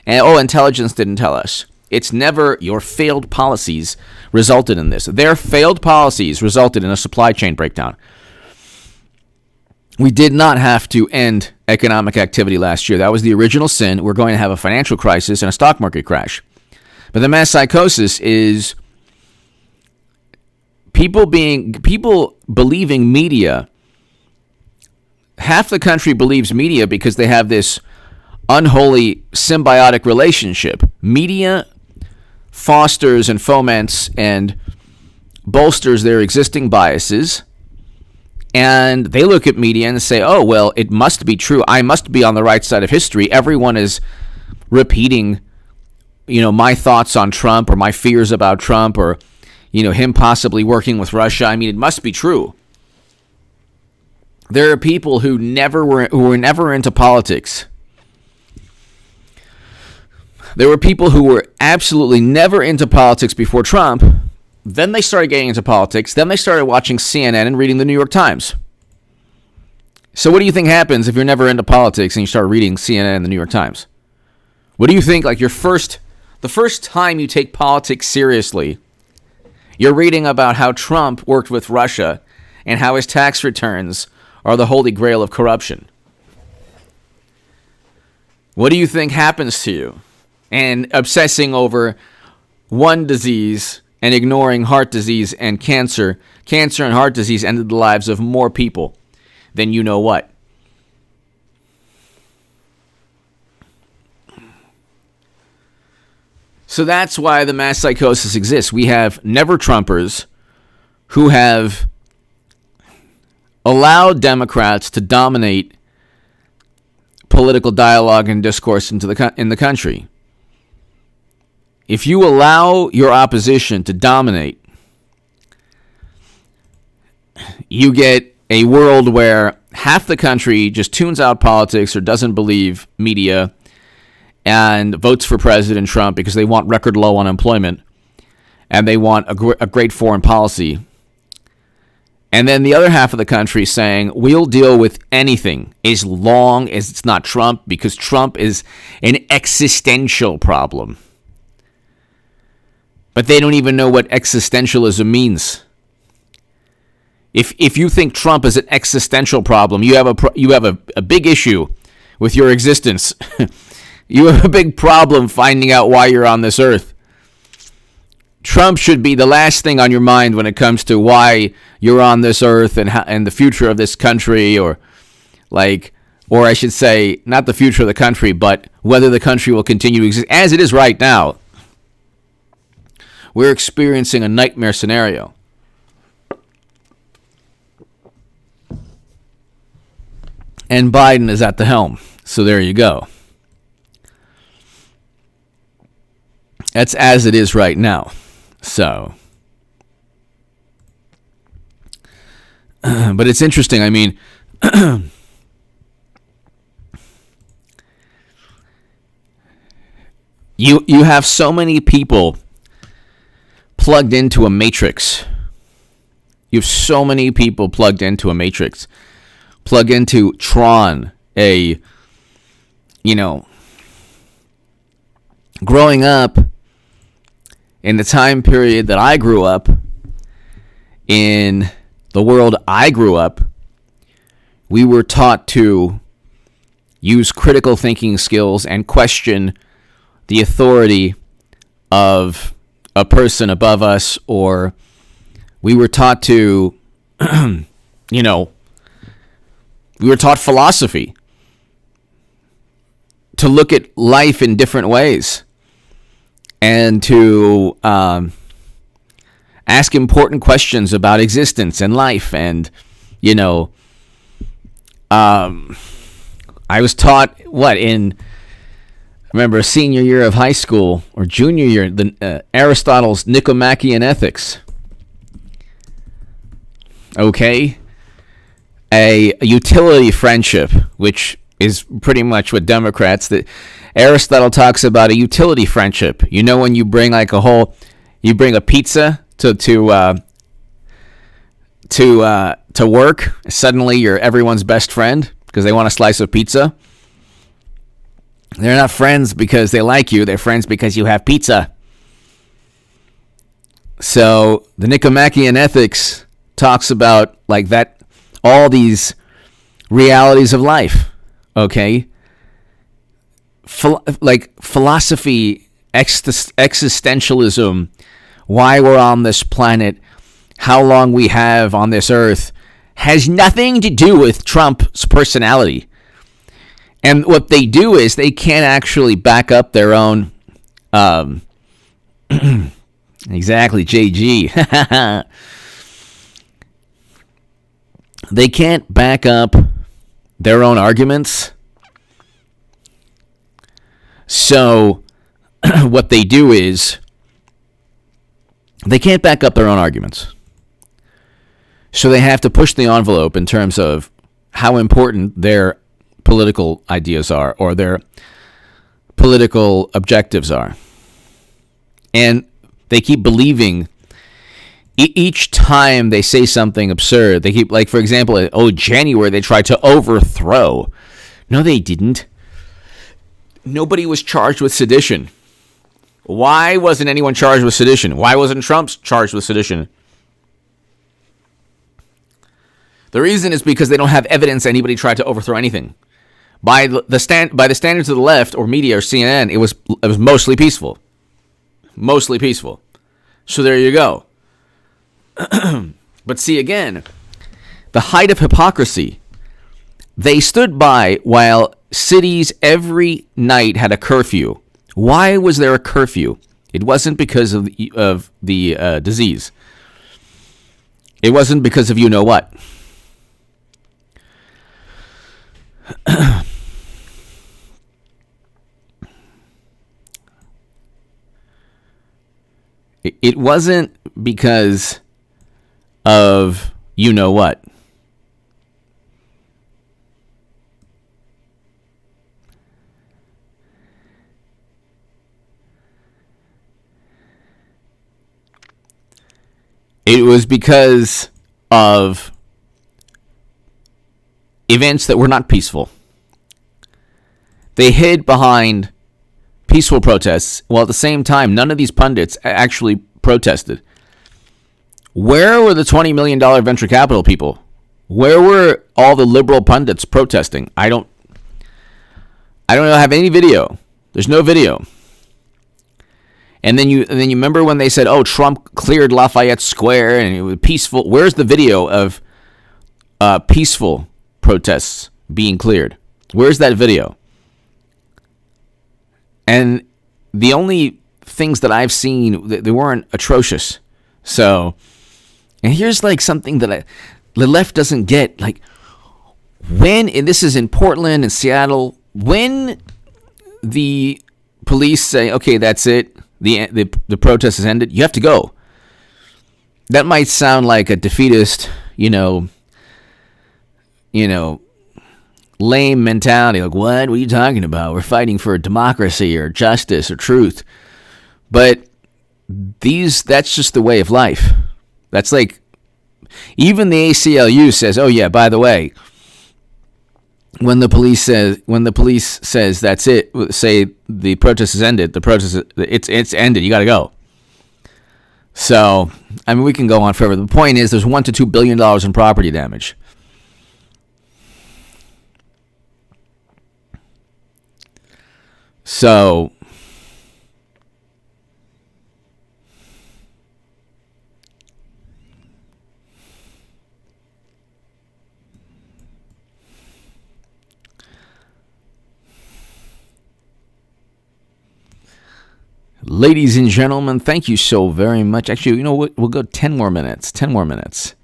And, intelligence didn't tell us. It's never your failed policies resulted in this. Their failed policies resulted in a supply chain breakdown. We did not have to end economic activity last year. That was the original sin. We're going to have a financial crisis and a stock market crash. But the mass psychosis is people believing media. Half the country believes media because they have this unholy symbiotic relationship. Media fosters and foments and bolsters their existing biases, and they look at media and say, oh, well, it must be true. I must be on the right side of history. Everyone is repeating, my thoughts on Trump or my fears about Trump or, him possibly working with Russia. I mean, it must be true. There are people who were never into politics, There were people who were absolutely never into politics before Trump. Then they started getting into politics. Then they started watching CNN and reading the New York Times. So what do you think happens if you're never into politics and you start reading CNN and the New York Times? What do you think, like the first time you take politics seriously, you're reading about how Trump worked with Russia and how his tax returns are the holy grail of corruption? What do you think happens to you? And obsessing over one disease and ignoring heart disease and cancer. Cancer and heart disease ended the lives of more people than you know what. So that's why the mass psychosis exists. We have never-Trumpers who have allowed Democrats to dominate political dialogue and discourse in the country. If you allow your opposition to dominate, you get a world where half the country just tunes out politics or doesn't believe media and votes for President Trump because they want record low unemployment and they want a great foreign policy. And then the other half of the country saying, we'll deal with anything as long as it's not Trump, because Trump is an existential problem. But they don't even know what existentialism means. If you think Trump is an existential problem, you have a big issue with your existence. You have a big problem finding out why you're on this earth. Trump should be the last thing on your mind when it comes to why you're on this earth and the future of this country, or I should say, not the future of the country, but whether the country will continue to exist as it is right now. We're experiencing a nightmare scenario. And Biden is at the helm. So there you go. That's as it is right now. So, but it's interesting. I mean, you have so many people plugged into a matrix. You have so many people plugged into a matrix. Plug into Tron, growing up in the time period that I grew up, in the world I grew up, we were taught to use critical thinking skills and question the authority of a person above us, or we were taught to, we were taught philosophy, to look at life in different ways, and to ask important questions about existence and life. And, I was taught, remember senior year of high school, or junior year, Aristotle's Nicomachean Ethics. Okay? A utility friendship, which is pretty much what Democrats, Aristotle talks about a utility friendship. When you bring you bring a pizza to work, suddenly you're everyone's best friend because they want a slice of pizza. They're not friends because they like you. They're friends because you have pizza. So the Nicomachean Ethics talks about that, all these realities of life. Okay? Philosophy, existentialism, why we're on this planet, how long we have on this earth, has nothing to do with Trump's personality. And what they do is they can't actually back up their own, exactly, JG. They can't back up their own arguments. So what they do is they can't back up their own arguments. So they have to push the envelope in terms of how important their political ideas are, or their political objectives are. And they keep believing each time they say something absurd. They keep, like, for example, January they tried to overthrow. No, they didn't. Nobody was charged with sedition. Why wasn't anyone charged with sedition? Why wasn't Trump charged with sedition? The reason is because they don't have evidence anybody tried to overthrow anything. By the standards of the left or media or CNN, it was mostly peaceful. Mostly peaceful. So there you go. But see, again, the height of hypocrisy. They stood by while cities every night had a curfew. Why was there a curfew? It wasn't because of the disease. It wasn't because of you know what. It wasn't because of you know what. It was because of events that were not peaceful. They hid behind peaceful protests, while at the same time, none of these pundits actually protested. Where were the $20 million venture capital people? Where were all the liberal pundits protesting? I don't have any video. There's no video. And then you remember when they said, "Oh, Trump cleared Lafayette Square and it was peaceful." Where's the video of peaceful protests being cleared? Where's that video? And the only things that I've seen, they weren't atrocious. So, and here's like something that the left doesn't get. Like, when, and this is in Portland and Seattle, when the police say, "Okay, that's it. The protest has ended," you have to go. That might sound like a defeatist, lame mentality. Like, what are you talking about? We're fighting for democracy or justice or truth. But that's just the way of life. That's like, even the ACLU says, "Oh yeah, by the way, when the police says that's it, say the protest has ended, it's ended, you got to go." So, I mean, we can go on forever. The point is, there's $1 to $2 billion in property damage. So, ladies and gentlemen, thank you so very much. Actually, you know what? We'll go 10 more minutes. 10 more minutes.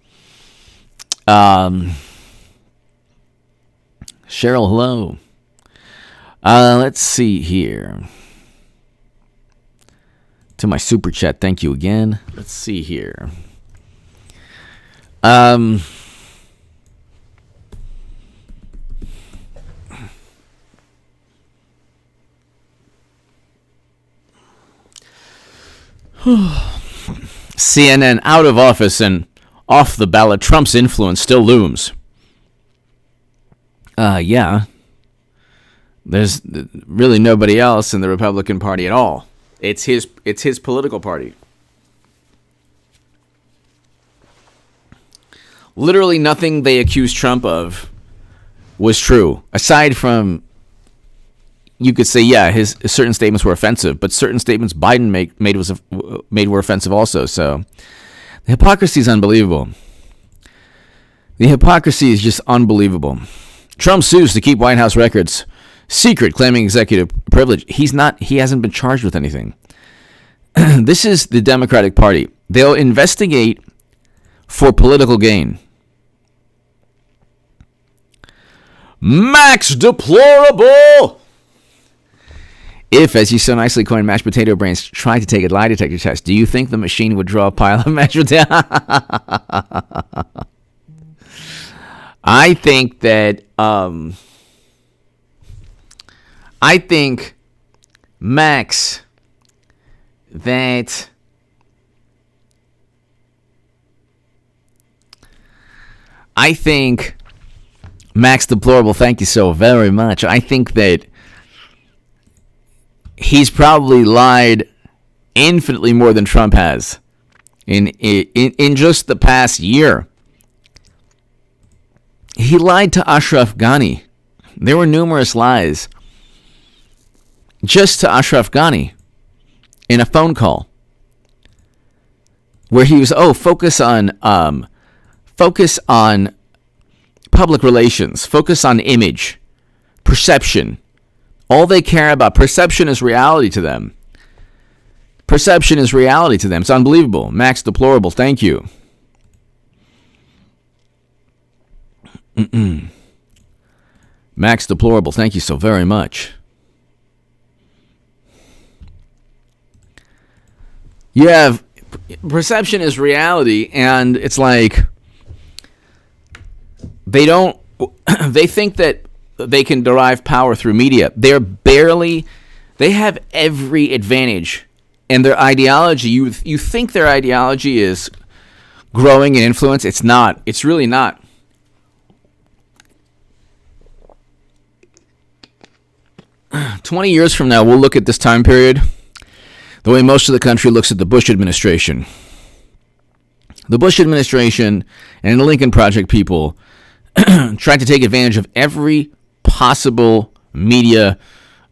Cheryl, hello. Let's see here. To my super chat, thank you again. Let's see here. CNN out of office and off the ballot. Trump's influence still looms. Yeah. There's really nobody else in the Republican Party at all. It's his political party. Literally nothing they accused Trump of was true. Aside from, you could say, yeah, his certain statements were offensive, but certain statements Biden made were offensive also. So the hypocrisy is unbelievable. The hypocrisy is just unbelievable. Trump sues to keep White House records secret, claiming executive privilege. He hasn't been charged with anything. This is the Democratic Party. They'll investigate for political gain. Max deplorable! If, as you so nicely coined, mashed potato brains tried to take a lie detector test, do you think the machine would draw a pile of mashed potatoes? I think that Max, that I think, Max Deplorable, thank you so very much. I think that he's probably lied infinitely more than Trump has in just the past year. He lied to Ashraf Ghani. There were numerous lies just to Ashraf Ghani in a phone call where he was, focus on public relations, focus on image, perception. All they care about, perception is reality to them. Perception is reality to them. It's unbelievable. Max Deplorable, thank you. Max Deplorable, thank you so very much. You have perception is reality, and it's like they think that they can derive power through media. They have every advantage, and their ideology, you think their ideology is growing in influence. It's not. It's really not. "20 years from now, we'll look at this time period the way most of the country looks at the Bush administration. The Bush administration and the Lincoln Project people tried to take advantage of every possible media,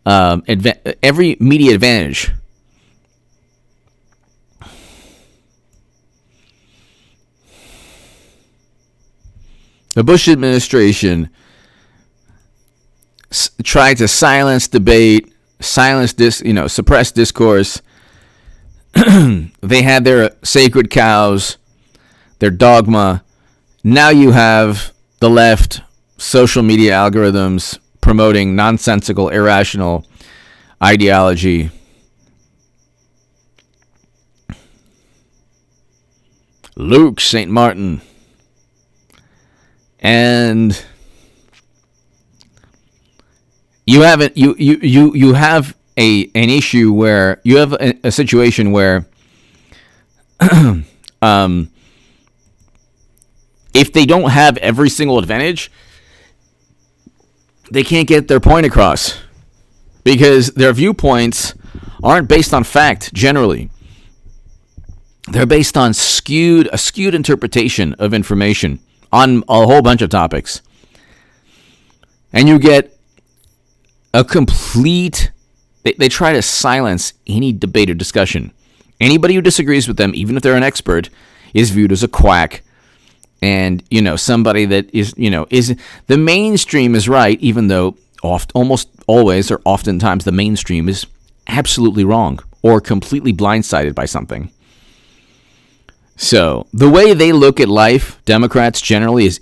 every media advantage. The Bush administration tried to silence debate, suppress discourse. They had their sacred cows, their dogma. Now you have the left, social media algorithms promoting nonsensical, irrational ideology. Luke St. Martin. And you have an issue where you have a situation where if they don't have every single advantage, they can't get their point across because their viewpoints aren't based on fact generally. They're based on a skewed interpretation of information on a whole bunch of topics. And you get a complete... They try to silence any debate or discussion. Anybody who disagrees with them, even if they're an expert, is viewed as a quack. And, somebody that is the mainstream is right, even though almost always or oftentimes the mainstream is absolutely wrong or completely blindsided by something. So the way they look at life, Democrats generally, is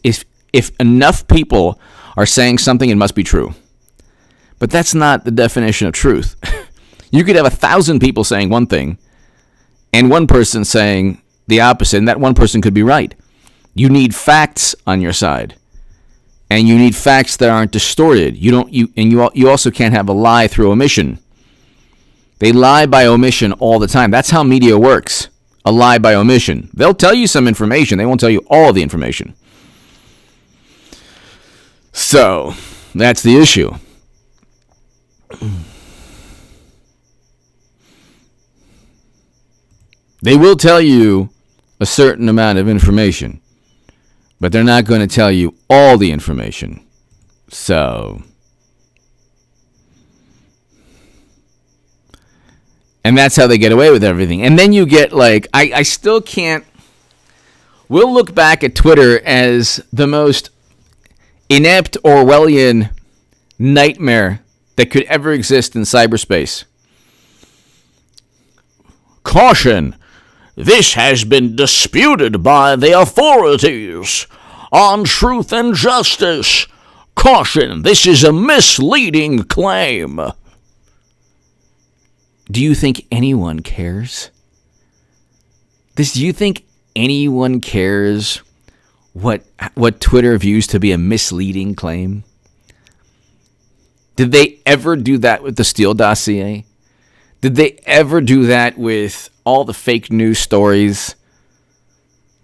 if enough people are saying something, it must be true. But that's not the definition of truth. You could have 1,000 people saying one thing and one person saying the opposite, and that one person could be right. You need facts on your side, and you need facts that aren't distorted. You also can't have a lie through omission. They lie by omission all the time. That's how media works. A lie by omission. They'll tell you some information. They won't tell you all the information. So that's the issue. They will tell you a certain amount of information, but they're not going to tell you all the information. So, and that's how they get away with everything. And then you get I still can't. We'll look back at Twitter as the most inept Orwellian nightmare that could ever exist in cyberspace. Caution! This has been disputed by the authorities on truth and justice. Caution! This is a misleading claim. Do you think anyone cares? Do you think anyone cares what Twitter views to be a misleading claim? Did they ever do that with the Steele dossier? Did they ever do that with all the fake news stories?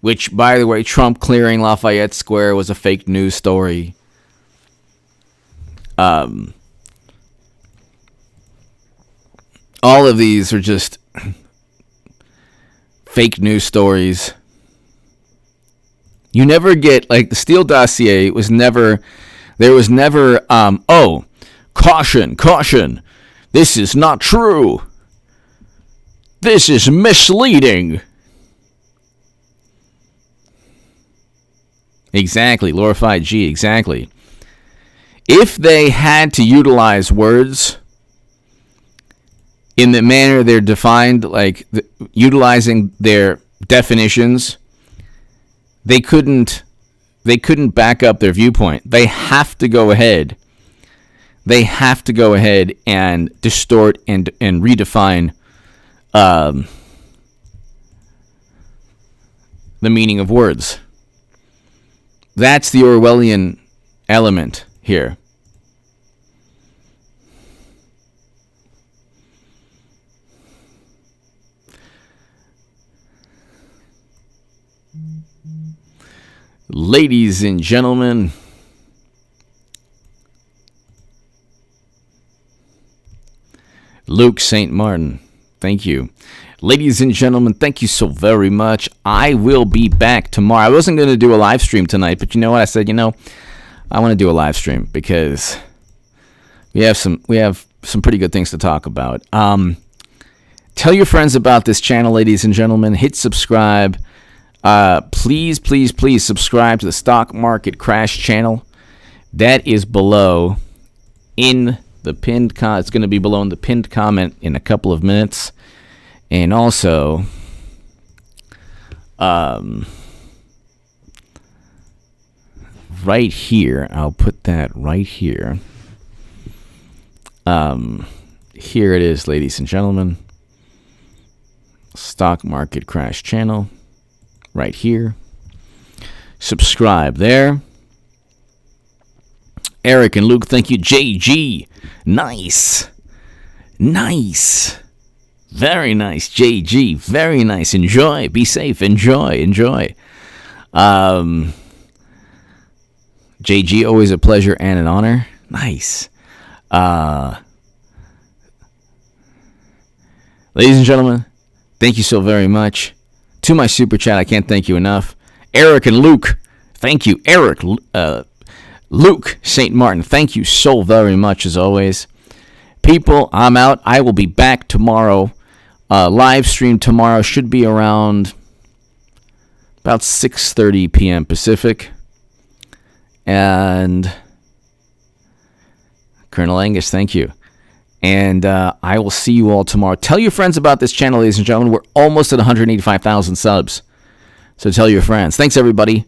Which, by the way, Trump clearing Lafayette Square was a fake news story. All of these are just fake news stories. You never get, like, the Steele dossier was never, there was never, oh, caution, caution, this is not true. This is misleading. Exactly, glorified G, exactly. If they had to utilize words in the manner they're defined, like utilizing their definitions, they couldn't back up their viewpoint. They have to go ahead. They have to go ahead and distort and redefine the meaning of words. That's the Orwellian element here. Ladies and gentlemen, Luke St. Martin, thank you. Ladies and gentlemen, thank you so very much. I will be back tomorrow. I wasn't going to do a live stream tonight, but you know what? I said, I want to do a live stream because we have some pretty good things to talk about. Tell your friends about this channel, ladies and gentlemen. Hit subscribe. Please, please, please subscribe to the Stock Market Crash channel. That is below in the pinned comment. It's going to be below in the pinned comment in a couple of minutes. And also, right here, I'll put that right here. Here it is, ladies and gentlemen. Stock Market Crash channel. Right here. Subscribe there. Eric and Luke, thank you. JG. Nice. Nice. Very nice, JG. Very nice. Enjoy. Be safe. Enjoy. JG, always a pleasure and an honor. Nice. Ladies and gentlemen, thank you so very much. To my super chat, I can't thank you enough. Eric and Luke, thank you. Eric, Luke St. Martin, thank you so very much as always. People, I'm out. I will be back tomorrow. Live stream tomorrow should be around about 6:30 p.m. Pacific. And Colonel Angus, thank you. And I will see you all tomorrow. Tell your friends about this channel, ladies and gentlemen. We're almost at 185,000 subs. So tell your friends. Thanks, everybody.